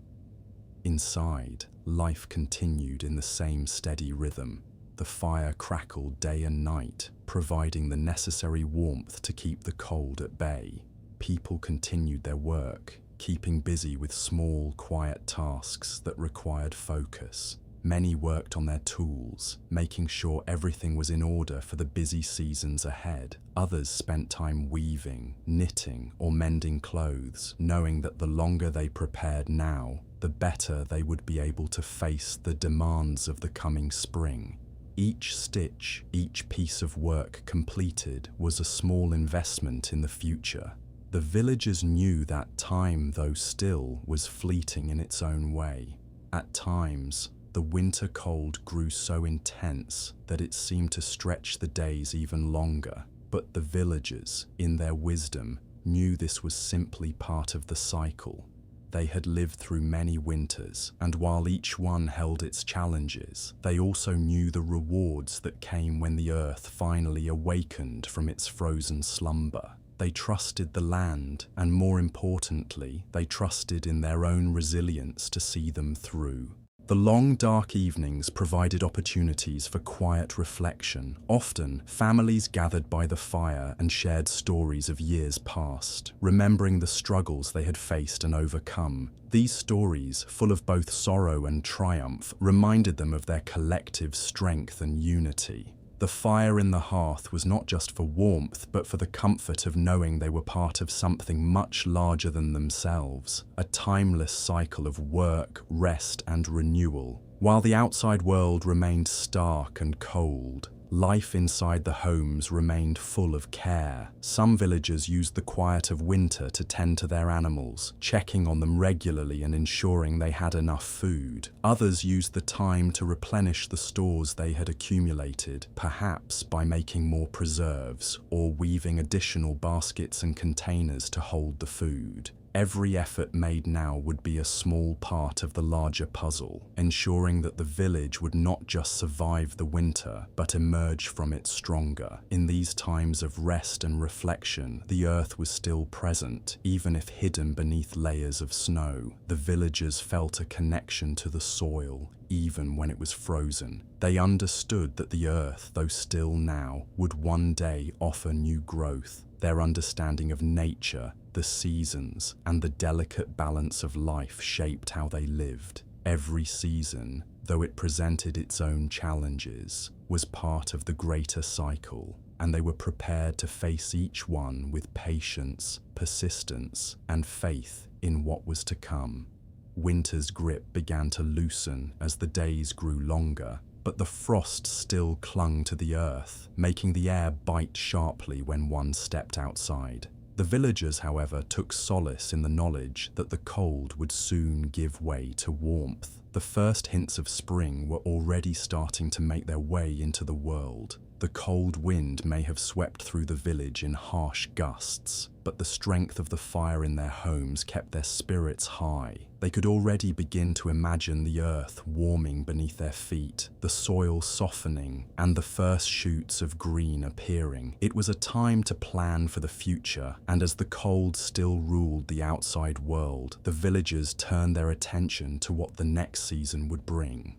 Inside, life continued in the same steady rhythm. The fire crackled day and night, providing the necessary warmth to keep the cold at bay. People continued their work, keeping busy with small, quiet tasks that required focus. Many worked on their tools, making sure everything was in order for the busy seasons ahead. Others spent time weaving, knitting, or mending clothes, knowing that the longer they prepared now, the better they would be able to face the demands of the coming spring. Each stitch, each piece of work completed was a small investment in the future. The villagers knew that time, though still, was fleeting in its own way. At times, the winter cold grew so intense that it seemed to stretch the days even longer. But the villagers, in their wisdom, knew this was simply part of the cycle. They had lived through many winters, and while each one held its challenges, they also knew the rewards that came when the earth finally awakened from its frozen slumber. They trusted the land, and more importantly, they trusted in their own resilience to see them through. The long, dark evenings provided opportunities for quiet reflection. Often, families gathered by the fire and shared stories of years past, remembering the struggles they had faced and overcome. These stories, full of both sorrow and triumph, reminded them of their collective strength and unity. The fire in the hearth was not just for warmth, but for the comfort of knowing they were part of something much larger than themselves, a timeless cycle of work, rest, and renewal. While the outside world remained stark and cold, life inside the homes remained full of care. Some villagers used the quiet of winter to tend to their animals, checking on them regularly and ensuring they had enough food. Others used the time to replenish the stores they had accumulated, perhaps by making more preserves or weaving additional baskets and containers to hold the food. Every effort made now would be a small part of the larger puzzle, ensuring that the village would not just survive the winter, but emerge from it stronger. In these times of rest and reflection, the earth was still present, even if hidden beneath layers of snow. The villagers felt a connection to the soil, even when it was frozen. They understood that the earth, though still now, would one day offer new growth. Their understanding of nature, the seasons, and the delicate balance of life shaped how they lived. Every season, though it presented its own challenges, was part of the greater cycle, and they were prepared to face each one with patience, persistence, and faith in what was to come. Winter's grip began to loosen as the days grew longer, but the frost still clung to the earth, making the air bite sharply when one stepped outside. The villagers, however, took solace in the knowledge that the cold would soon give way to warmth. The first hints of spring were already starting to make their way into the world. The cold wind may have swept through the village in harsh gusts, but the strength of the fire in their homes kept their spirits high. They could already begin to imagine the earth warming beneath their feet, the soil softening, and the first shoots of green appearing. It was a time to plan for the future, and as the cold still ruled the outside world, the villagers turned their attention to what the next season would bring.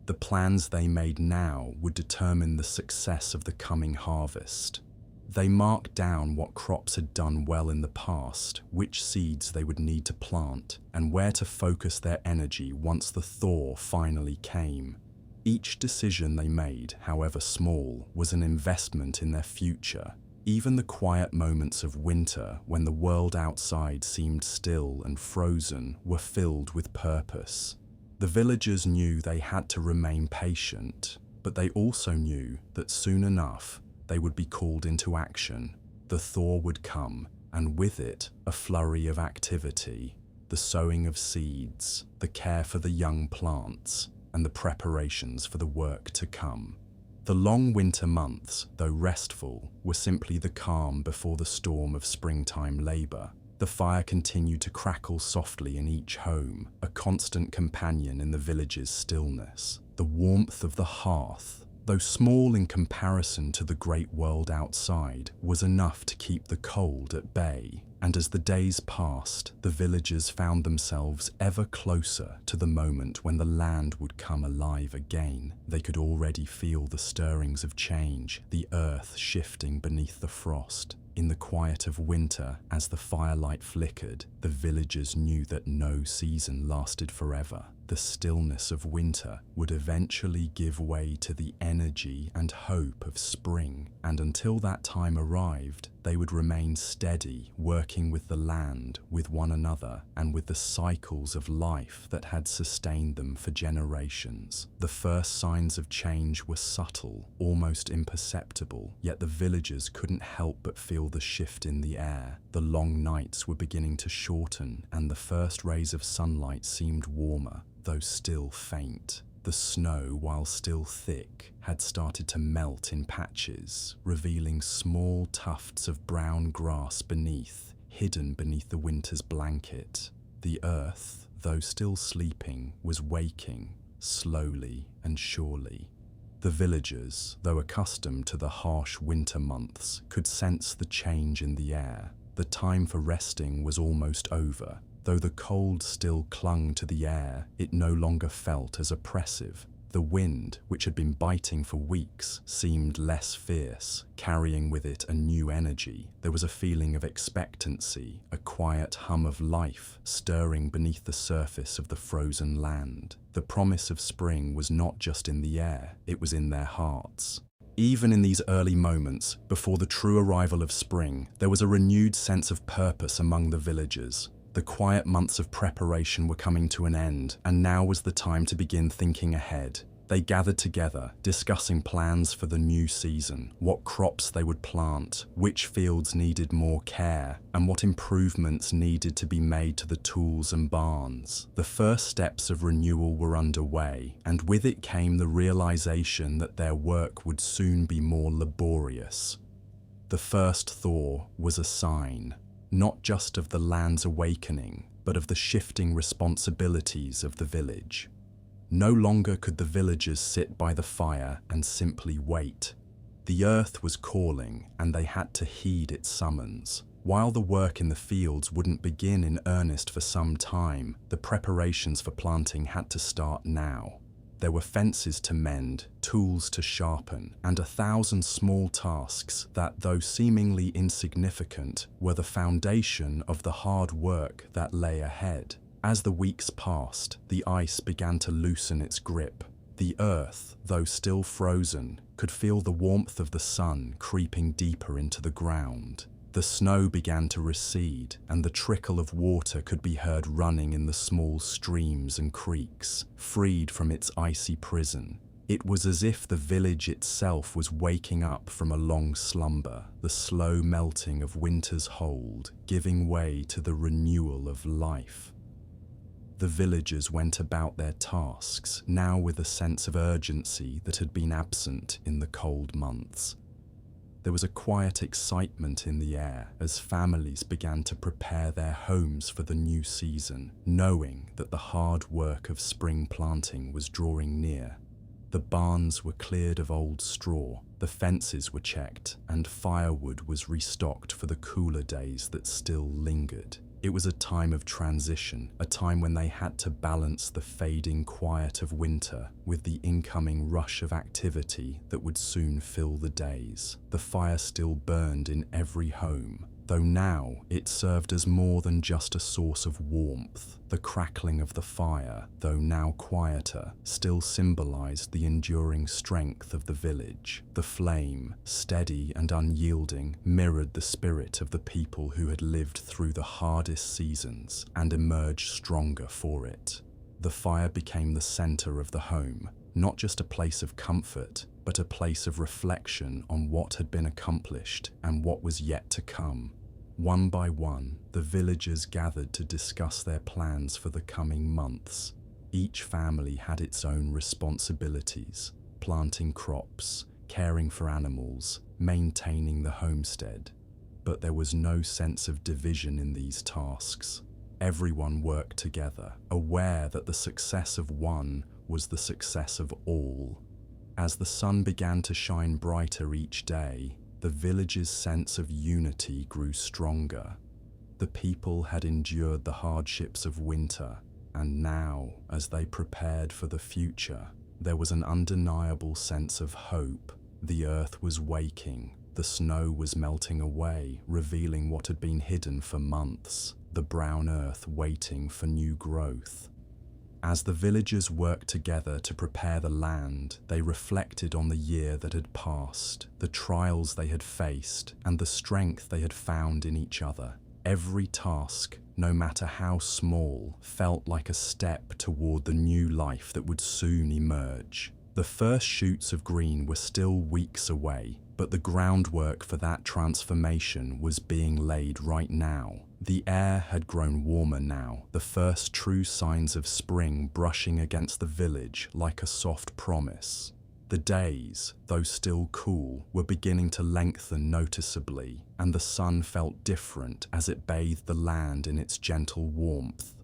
The plans they made now would determine the success of the coming harvest. They marked down what crops had done well in the past, which seeds they would need to plant, and where to focus their energy once the thaw finally came. Each decision they made, however small, was an investment in their future. Even the quiet moments of winter, when the world outside seemed still and frozen, were filled with purpose. The villagers knew they had to remain patient, but they also knew that soon enough they would be called into action. The thaw would come, and with it a flurry of activity, the sowing of seeds, the care for the young plants, and the preparations for the work to come. The long winter months, though restful, were simply the calm before the storm of springtime labor. The fire continued to crackle softly in each home, a constant companion in the village's stillness. The warmth of the hearth, though small in comparison to the great world outside, was enough to keep the cold at bay. And as the days passed, the villagers found themselves ever closer to the moment when the land would come alive again. They could already feel the stirrings of change, the earth shifting beneath the frost. In the quiet of winter, as the firelight flickered, the villagers knew that no season lasted forever. The stillness of winter would eventually give way to the energy and hope of spring, and until that time arrived, they would remain steady, working with the land, with one another, and with the cycles of life that had sustained them for generations. The first signs of change were subtle, almost imperceptible, yet the villagers couldn't help but feel the shift in the air. The long nights were beginning to shorten, and the first rays of sunlight seemed warmer, though still faint. The snow, while still thick, had started to melt in patches, revealing small tufts of brown grass beneath, hidden beneath the winter's blanket. The earth, though still sleeping, was waking, slowly and surely. The villagers, though accustomed to the harsh winter months, could sense the change in the air. The time for resting was almost over. Though the cold still clung to the air, it no longer felt as oppressive. The wind, which had been biting for weeks, seemed less fierce, carrying with it a new energy. There was a feeling of expectancy, a quiet hum of life stirring beneath the surface of the frozen land. The promise of spring was not just in the air, it was in their hearts. Even in these early moments, before the true arrival of spring, there was a renewed sense of purpose among the villagers. The quiet months of preparation were coming to an end, and now was the time to begin thinking ahead. They gathered together, discussing plans for the new season, what crops they would plant, which fields needed more care, and what improvements needed to be made to the tools and barns. The first steps of renewal were underway, and with it came the realization that their work would soon be more laborious. The first thaw was a sign, not just of the land's awakening, but of the shifting responsibilities of the village. No longer could the villagers sit by the fire and simply wait. The earth was calling, and they had to heed its summons. While the work in the fields wouldn't begin in earnest for some time, the preparations for planting had to start now. There were fences to mend, tools to sharpen, and 1,000 small tasks that, though seemingly insignificant, were the foundation of the hard work that lay ahead. As the weeks passed, the ice began to loosen its grip. The earth, though still frozen, could feel the warmth of the sun creeping deeper into the ground. The snow began to recede, and the trickle of water could be heard running in the small streams and creeks, freed from its icy prison. It was as if the village itself was waking up from a long slumber, the slow melting of winter's hold, giving way to the renewal of life. The villagers went about their tasks, now with a sense of urgency that had been absent in the cold months. There was a quiet excitement in the air as families began to prepare their homes for the new season, knowing that the hard work of spring planting was drawing near. The barns were cleared of old straw, the fences were checked, and firewood was restocked for the cooler days that still lingered. It was a time of transition, a time when they had to balance the fading quiet of winter with the incoming rush of activity that would soon fill the days. The fire still burned in every home, though now it served as more than just a source of warmth. The crackling of the fire, though now quieter, still symbolized the enduring strength of the village. The flame, steady and unyielding, mirrored the spirit of the people who had lived through the hardest seasons and emerged stronger for it. The fire became the center of the home, not just a place of comfort, but a place of reflection on what had been accomplished and what was yet to come. One by one, the villagers gathered to discuss their plans for the coming months. Each family had its own responsibilities, planting crops, caring for animals, maintaining the homestead. But there was no sense of division in these tasks. Everyone worked together, aware that the success of one was the success of all. As the sun began to shine brighter each day, the village's sense of unity grew stronger. The people had endured the hardships of winter, and now, as they prepared for the future, there was an undeniable sense of hope. The earth was waking, the snow was melting away, revealing what had been hidden for months, the brown earth waiting for new growth. As the villagers worked together to prepare the land, they reflected on the year that had passed, the trials they had faced, and the strength they had found in each other. Every task, no matter how small, felt like a step toward the new life that would soon emerge. The first shoots of green were still weeks away, but the groundwork for that transformation was being laid right now. The air had grown warmer now, the first true signs of spring brushing against the village like a soft promise. The days, though still cool, were beginning to lengthen noticeably, and the sun felt different as it bathed the land in its gentle warmth.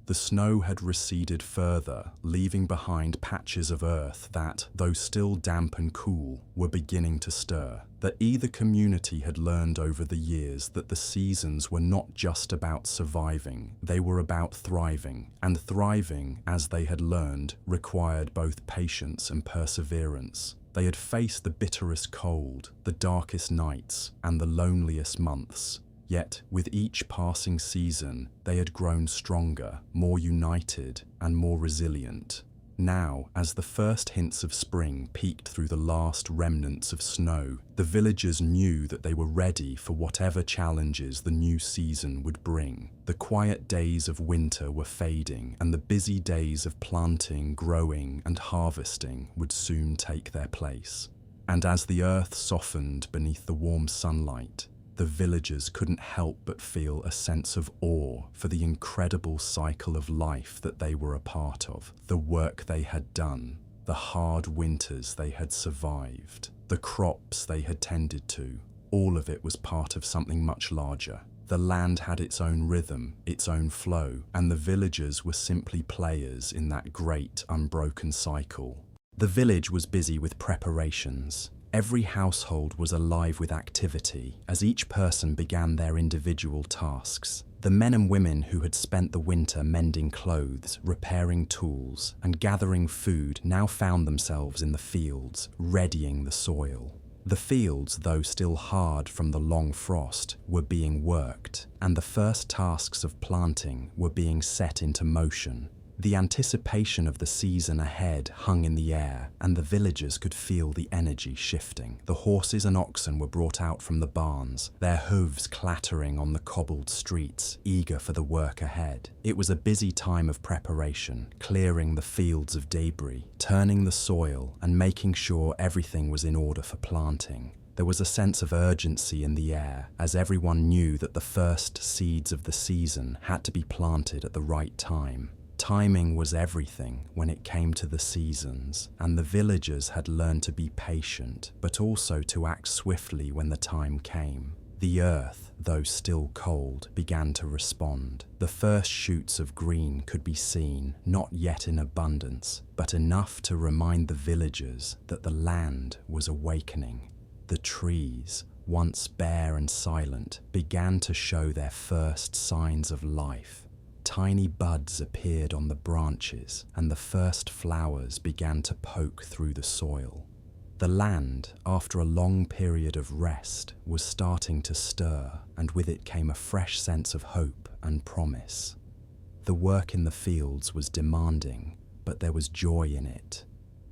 The snow had receded further, leaving behind patches of earth that, though still damp and cool, were beginning to stir. That either community had learned over the years that the seasons were not just about surviving, they were about thriving. And thriving, as they had learned, required both patience and perseverance. They had faced the bitterest cold, the darkest nights, and the loneliest months. Yet, with each passing season, they had grown stronger, more united, and more resilient. Now, as the first hints of spring peeked through the last remnants of snow, the villagers knew that they were ready for whatever challenges the new season would bring. The quiet days of winter were fading, and the busy days of planting, growing, and harvesting would soon take their place. And as the earth softened beneath the warm sunlight, the villagers couldn't help but feel a sense of awe for the incredible cycle of life that they were a part of, the work they had done, the hard winters they had survived, the crops they had tended to. All of it was part of something much larger. The land had its own rhythm, its own flow, and the villagers were simply players in that great, unbroken cycle. The village was busy with preparations. Every household was alive with activity as each person began their individual tasks. The men and women who had spent the winter mending clothes, repairing tools, and gathering food now found themselves in the fields, readying the soil. The fields, though still hard from the long frost, were being worked, and the first tasks of planting were being set into motion. The anticipation of the season ahead hung in the air, and the villagers could feel the energy shifting. The horses and oxen were brought out from the barns, their hooves clattering on the cobbled streets, eager for the work ahead. It was a busy time of preparation, clearing the fields of debris, turning the soil, and making sure everything was in order for planting. There was a sense of urgency in the air, as everyone knew that the first seeds of the season had to be planted at the right time. Timing was everything when it came to the seasons, and the villagers had learned to be patient, but also to act swiftly when the time came. The earth, though still cold, began to respond. The first shoots of green could be seen, not yet in abundance, but enough to remind the villagers that the land was awakening. The trees, once bare and silent, began to show their first signs of life. Tiny buds appeared on the branches, and the first flowers began to poke through the soil. The land, after a long period of rest, was starting to stir, and with it came a fresh sense of hope and promise. The work in the fields was demanding, but there was joy in it.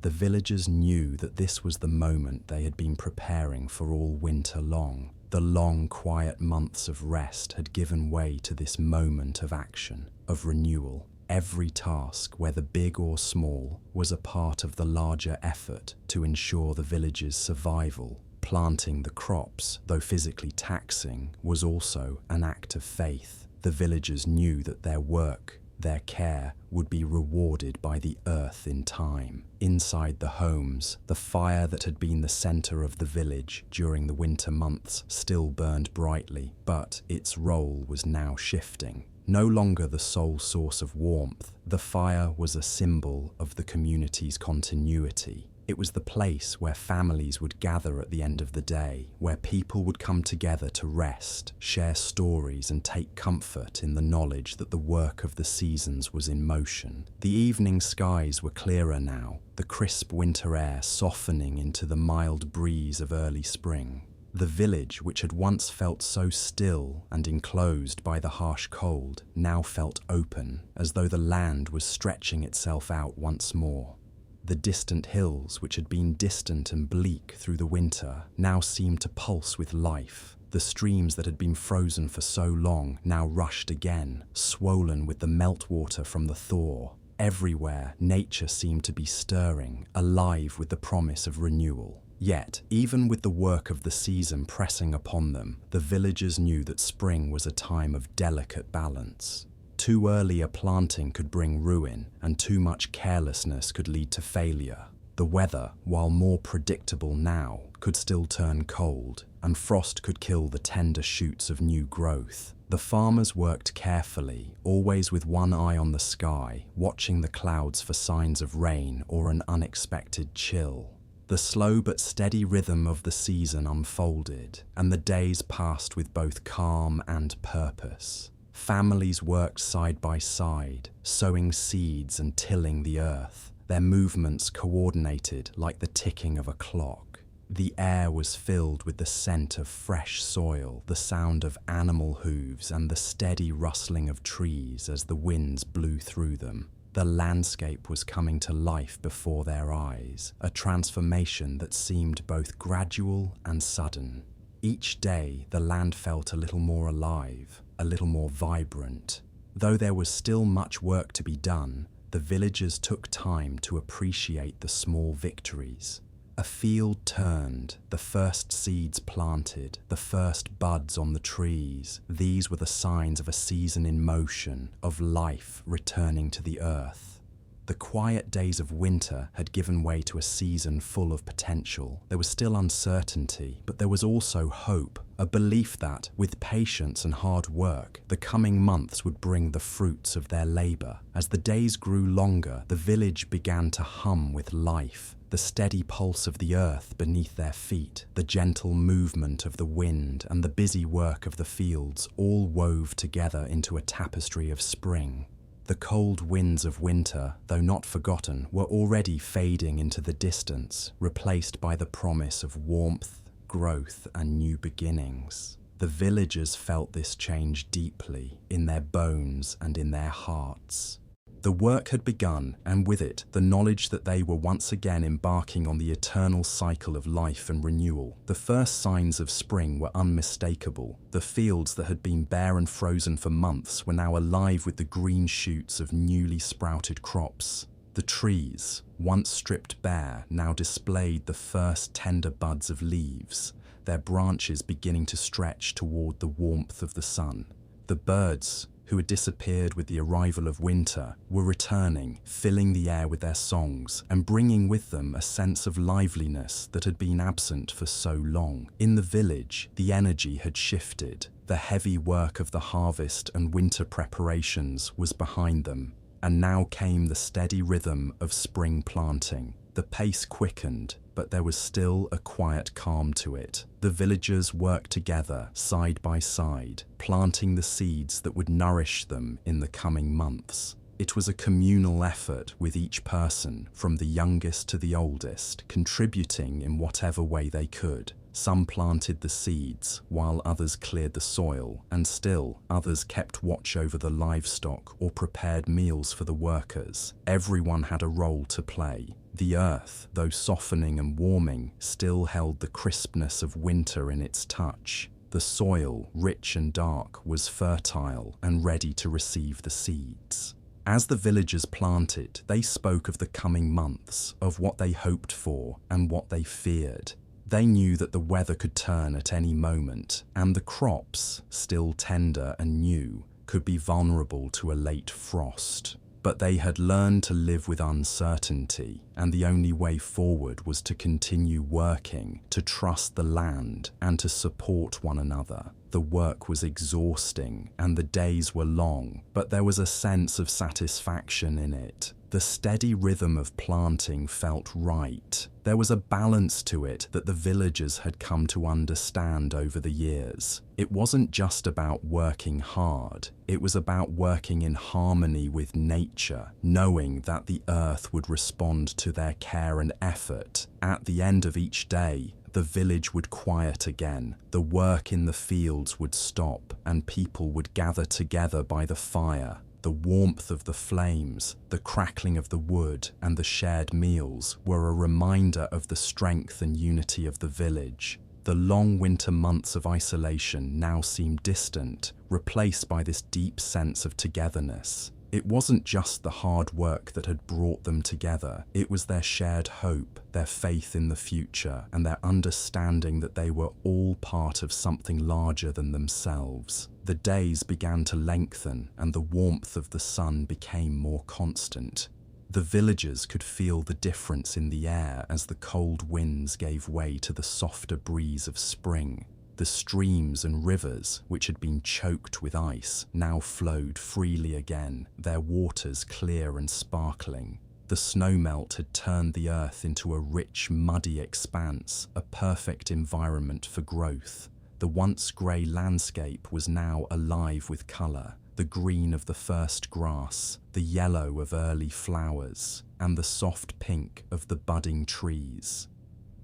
The villagers knew that this was the moment they had been preparing for all winter long. The long, quiet months of rest had given way to this moment of action, of renewal. Every task, whether big or small, was a part of the larger effort to ensure the village's survival. Planting the crops, though physically taxing, was also an act of faith. The villagers knew that their work, their care, would be rewarded by the earth in time. Inside the homes, the fire that had been the center of the village during the winter months still burned brightly, but its role was now shifting. No longer the sole source of warmth, the fire was a symbol of the community's continuity. It was the place where families would gather at the end of the day, where people would come together to rest, share stories, and take comfort in the knowledge that the work of the seasons was in motion. The evening skies were clearer now, the crisp winter air softening into the mild breeze of early spring. The village, which had once felt so still and enclosed by the harsh cold, now felt open, as though the land was stretching itself out once more. The distant hills, which had been distant and bleak through the winter, now seemed to pulse with life. The streams that had been frozen for so long now rushed again, swollen with the meltwater from the thaw. Everywhere, nature seemed to be stirring, alive with the promise of renewal. Yet, even with the work of the season pressing upon them, the villagers knew that spring was a time of delicate balance. Too early a planting could bring ruin, and too much carelessness could lead to failure. The weather, while more predictable now, could still turn cold, and frost could kill the tender shoots of new growth. The farmers worked carefully, always with one eye on the sky, watching the clouds for signs of rain or an unexpected chill. The slow but steady rhythm of the season unfolded, and the days passed with both calm and purpose. Families worked side by side, sowing seeds and tilling the earth, their movements coordinated like the ticking of a clock. The air was filled with the scent of fresh soil, the sound of animal hooves, and the steady rustling of trees as the winds blew through them. The landscape was coming to life before their eyes, a transformation that seemed both gradual and sudden. Each day, the land felt a little more alive, a little more vibrant. Though there was still much work to be done, the villagers took time to appreciate the small victories. A field turned, the first seeds planted, the first buds on the trees. These were the signs of a season in motion, of life returning to the earth. The quiet days of winter had given way to a season full of potential. There was still uncertainty, but there was also hope, a belief that, with patience and hard work, the coming months would bring the fruits of their labor. As the days grew longer, the village began to hum with life. The steady pulse of the earth beneath their feet, the gentle movement of the wind, and the busy work of the fields all wove together into a tapestry of spring. The cold winds of winter, though not forgotten, were already fading into the distance, replaced by the promise of warmth, growth, and new beginnings. The villagers felt this change deeply, in their bones and in their hearts. The work had begun, and with it, the knowledge that they were once again embarking on the eternal cycle of life and renewal. The first signs of spring were unmistakable. The fields that had been bare and frozen for months were now alive with the green shoots of newly sprouted crops. The trees, once stripped bare, now displayed the first tender buds of leaves, their branches beginning to stretch toward the warmth of the sun. The birds, who had disappeared with the arrival of winter, were returning, filling the air with their songs and bringing with them a sense of liveliness that had been absent for so long. In the village, the energy had shifted. The heavy work of the harvest and winter preparations was behind them, and now came the steady rhythm of spring planting. The pace quickened, but there was still a quiet calm to it. The villagers worked together, side by side, planting the seeds that would nourish them in the coming months. It was a communal effort, with each person, from the youngest to the oldest, contributing in whatever way they could. Some planted the seeds, while others cleared the soil, and still others kept watch over the livestock or prepared meals for the workers. Everyone had a role to play. The earth, though softening and warming, still held the crispness of winter in its touch. The soil, rich and dark, was fertile and ready to receive the seeds. As the villagers planted, they spoke of the coming months, of what they hoped for and what they feared. They knew that the weather could turn at any moment, and the crops, still tender and new, could be vulnerable to a late frost. But they had learned to live with uncertainty, and the only way forward was to continue working, to trust the land, and to support one another. The work was exhausting, and the days were long, but there was a sense of satisfaction in it. The steady rhythm of planting felt right. There was a balance to it that the villagers had come to understand over the years. It wasn't just about working hard, it was about working in harmony with nature, knowing that the earth would respond to their care and effort. At the end of each day, the village would quiet again, the work in the fields would stop, and people would gather together by the fire. The warmth of the flames, the crackling of the wood, and the shared meals were a reminder of the strength and unity of the village. The long winter months of isolation now seemed distant, replaced by this deep sense of togetherness. It wasn't just the hard work that had brought them together, it was their shared hope, their faith in the future, and their understanding that they were all part of something larger than themselves. The days began to lengthen, and the warmth of the sun became more constant. The villagers could feel the difference in the air as the cold winds gave way to the softer breeze of spring. The streams and rivers, which had been choked with ice, now flowed freely again, their waters clear and sparkling. The snowmelt had turned the earth into a rich, muddy expanse, a perfect environment for growth. The once grey landscape was now alive with colour, the green of the first grass, the yellow of early flowers, and the soft pink of the budding trees.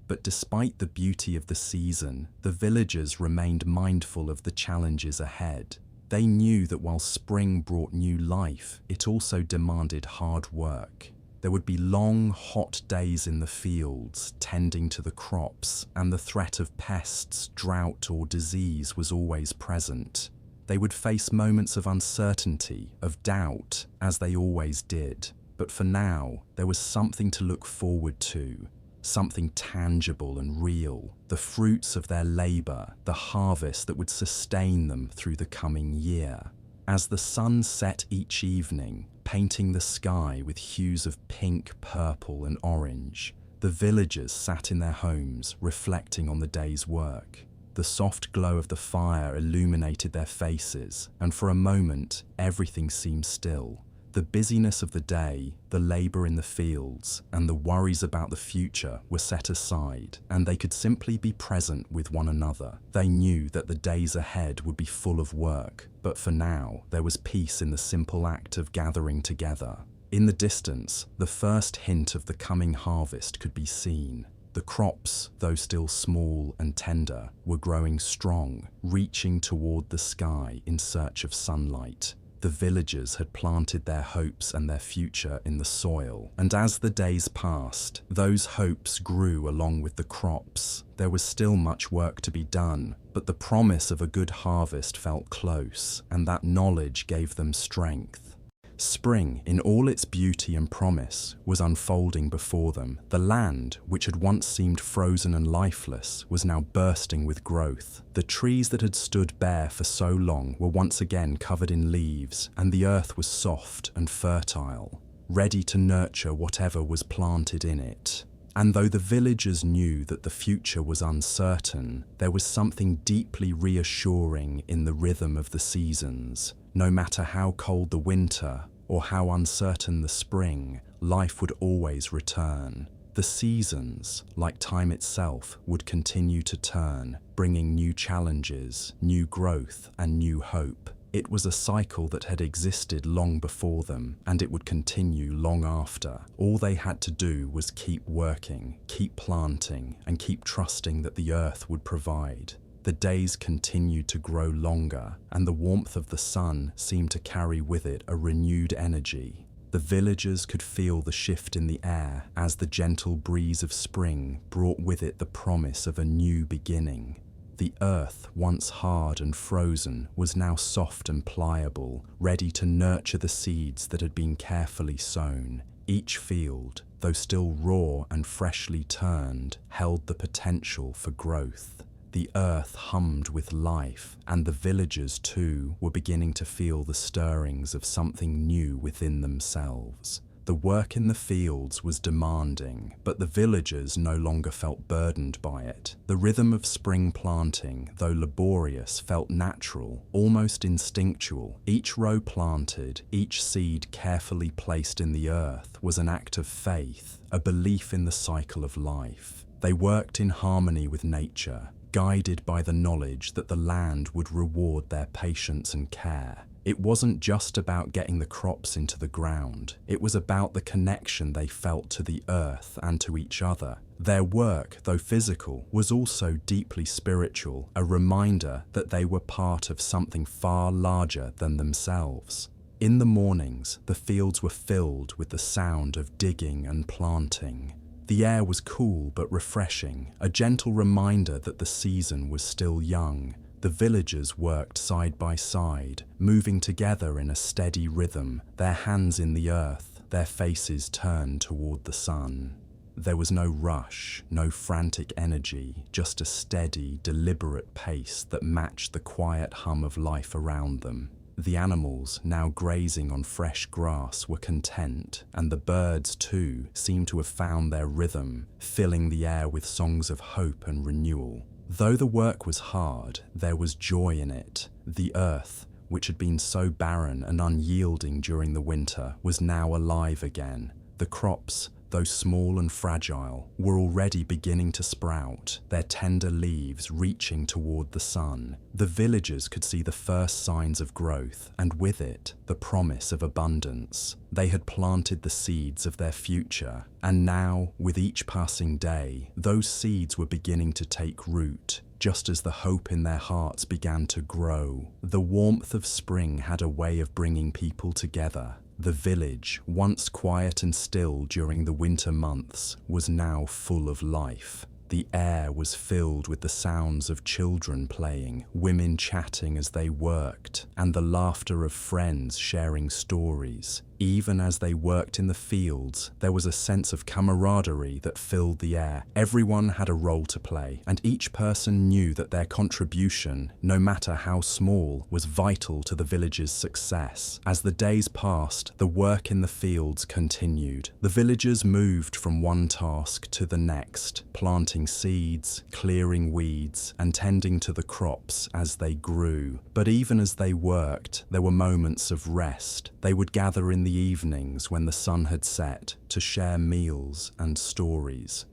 But despite the beauty of the season, the villagers remained mindful of the challenges ahead. They knew that while spring brought new life, it also demanded hard work. There would be long, hot days in the fields, tending to the crops, and the threat of pests, drought, or disease was always present. They would face moments of uncertainty, of doubt, as they always did. But for now, there was something to look forward to. Something tangible and real, the fruits of their labour, the harvest that would sustain them through the coming year. As the sun set each evening, painting the sky with hues of pink, purple and orange, the villagers sat in their homes, reflecting on the day's work. The soft glow of the fire illuminated their faces, and for a moment, everything seemed still. The busyness of the day, the labour in the fields, and the worries about the future were set aside, and they could simply be present with one another. They knew that the days ahead would be full of work, but for now, there was peace in the simple act of gathering together. In the distance, the first hint of the coming harvest could be seen. The crops, though still small and tender, were growing strong, reaching toward the sky in search of sunlight. The villagers had planted their hopes and their future in the soil, and as the days passed, those hopes grew along with the crops. There was still much work to be done, but the promise of a good harvest felt close, and that knowledge gave them strength. Spring, in all its beauty and promise, was unfolding before them. The land, which had once seemed frozen and lifeless, was now bursting with growth. The trees that had stood bare for so long were once again covered in leaves, and the earth was soft and fertile, ready to nurture whatever was planted in it. And though the villagers knew that the future was uncertain, there was something deeply reassuring in the rhythm of the seasons. No matter how cold the winter or how uncertain the spring, life would always return. The seasons, like time itself, would continue to turn, bringing new challenges, new growth, and new hope. It was a cycle that had existed long before them, and it would continue long after. All they had to do was keep working, keep planting, and keep trusting that the earth would provide. The days continued to grow longer, and the warmth of the sun seemed to carry with it a renewed energy. The villagers could feel the shift in the air as the gentle breeze of spring brought with it the promise of a new beginning. The earth, once hard and frozen, was now soft and pliable, ready to nurture the seeds that had been carefully sown. Each field, though still raw and freshly turned, held the potential for growth. The earth hummed with life, and the villagers too were beginning to feel the stirrings of something new within themselves. The work in the fields was demanding, but the villagers no longer felt burdened by it. The rhythm of spring planting, though laborious, felt natural, almost instinctual. Each row planted, each seed carefully placed in the earth, was an act of faith, a belief in the cycle of life. They worked in harmony with nature, guided by the knowledge that the land would reward their patience and care. It wasn't just about getting the crops into the ground. It was about the connection they felt to the earth and to each other. Their work, though physical, was also deeply spiritual, a reminder that they were part of something far larger than themselves. In the mornings, the fields were filled with the sound of digging and planting. The air was cool but refreshing, a gentle reminder that the season was still young. The villagers worked side by side, moving together in a steady rhythm, their hands in the earth, their faces turned toward the sun. There was no rush, no frantic energy, just a steady, deliberate pace that matched the quiet hum of life around them. The animals, now grazing on fresh grass, were content, and the birds, too, seemed to have found their rhythm, filling the air with songs of hope and renewal. Though the work was hard, there was joy in it. The earth, which had been so barren and unyielding during the winter, was now alive again. The crops, though small and fragile, were already beginning to sprout, their tender leaves reaching toward the sun. The villagers could see the first signs of growth, and with it, the promise of abundance. They had planted the seeds of their future, and now, with each passing day, those seeds were beginning to take root, just as the hope in their hearts began to grow. The warmth of spring had a way of bringing people together. The village, once quiet and still during the winter months, was now full of life. The air was filled with the sounds of children playing, women chatting as they worked, and the laughter of friends sharing stories. Even as they worked in the fields, there was a sense of camaraderie that filled the air. Everyone had a role to play, and each person knew that their contribution, no matter how small, was vital to the village's success. As the days passed, the work in the fields continued. The villagers moved from one task to the next, planting seeds, clearing weeds, and tending to the crops as they grew. But even as they worked, there were moments of rest. They would gather in the evenings when the sun had set to share meals and stories.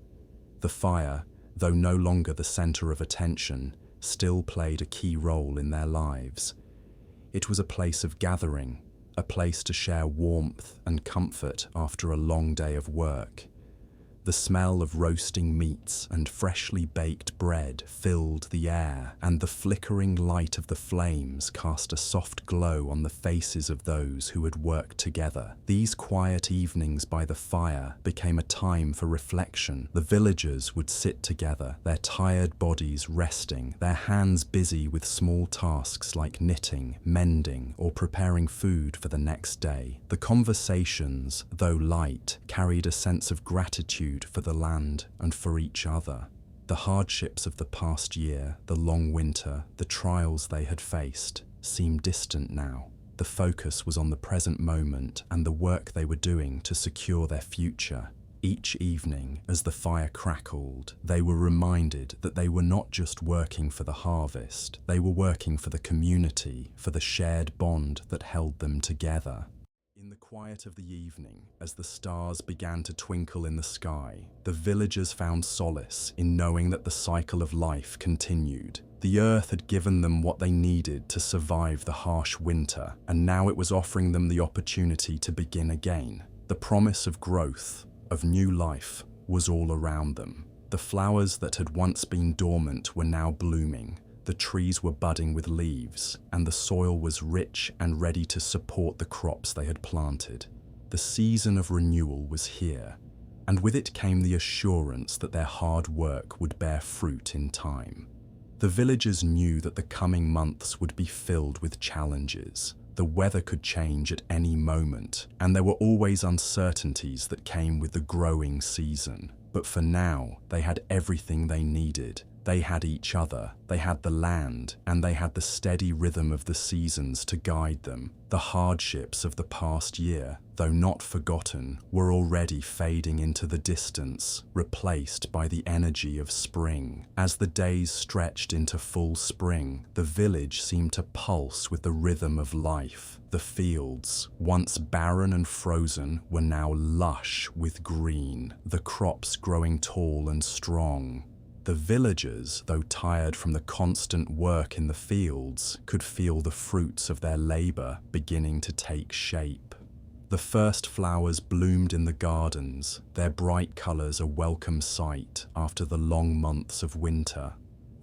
The fire, though no longer the center of attention, still played a key role in their lives. It was a place of gathering, a place to share warmth and comfort after a long day of work. The smell of roasting meats and freshly baked bread filled the air, and the flickering light of the flames cast a soft glow on the faces of those who had worked together. These quiet evenings by the fire became a time for reflection. The villagers would sit together, their tired bodies resting, their hands busy with small tasks like knitting, mending, or preparing food for the next day. The conversations, though light, carried a sense of gratitude for the land and for each other. The hardships of the past year, the long winter, the trials they had faced, seemed distant now. The focus was on the present moment and the work they were doing to secure their future. Each evening, as the fire crackled, they were reminded that they were not just working for the harvest, they were working for the community, for the shared bond that held them together. In the quiet of the evening, as the stars began to twinkle in the sky, the villagers found solace in knowing that the cycle of life continued. The earth had given them what they needed to survive the harsh winter, and now it was offering them the opportunity to begin again. The promise of growth, of new life, was all around them. The flowers that had once been dormant were now blooming. The trees were budding with leaves, and the soil was rich and ready to support the crops they had planted. The season of renewal was here, and with it came the assurance that their hard work would bear fruit in time. The villagers knew that the coming months would be filled with challenges. The weather could change at any moment, and there were always uncertainties that came with the growing season. But for now, they had everything they needed. They had each other, they had the land, and they had the steady rhythm of the seasons to guide them. The hardships of the past year, though not forgotten, were already fading into the distance, replaced by the energy of spring. As the days stretched into full spring, the village seemed to pulse with the rhythm of life. The fields, once barren and frozen, were now lush with green, the crops growing tall and strong. The villagers, though tired from the constant work in the fields, could feel the fruits of their labor beginning to take shape. The first flowers bloomed in the gardens, their bright colors a welcome sight after the long months of winter.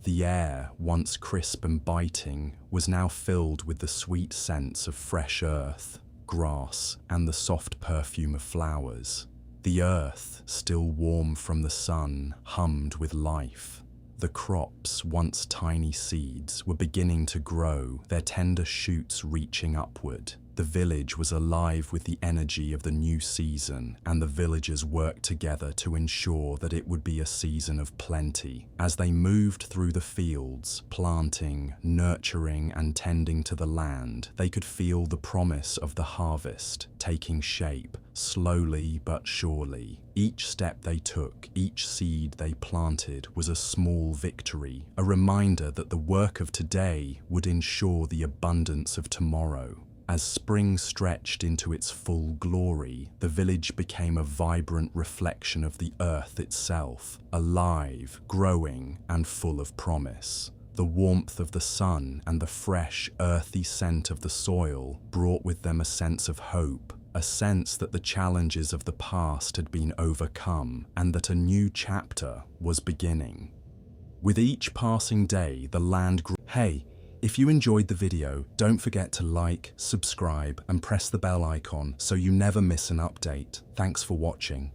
The air, once crisp and biting, was now filled with the sweet scents of fresh earth, grass, and the soft perfume of flowers. The earth, still warm from the sun, hummed with life. The crops, once tiny seeds, were beginning to grow, their tender shoots reaching upward. The The village was alive with the energy of the new season, and the villagers worked together to ensure that it would be a season of plenty. As they moved through the fields, planting, nurturing, and tending to the land, they could feel the promise of the harvest taking shape, slowly but surely. Each step they took, each seed they planted was a small victory, a reminder that the work of today would ensure the abundance of tomorrow. As spring stretched into its full glory, the village became a vibrant reflection of the earth itself, alive, growing, and full of promise. The warmth of the sun and the fresh, earthy scent of the soil brought with them a sense of hope, a sense that the challenges of the past had been overcome and that a new chapter was beginning. With each passing day, the land grew. Hey, if you enjoyed the video, don't forget to like, subscribe, and press the bell icon so you never miss an update. Thanks for watching.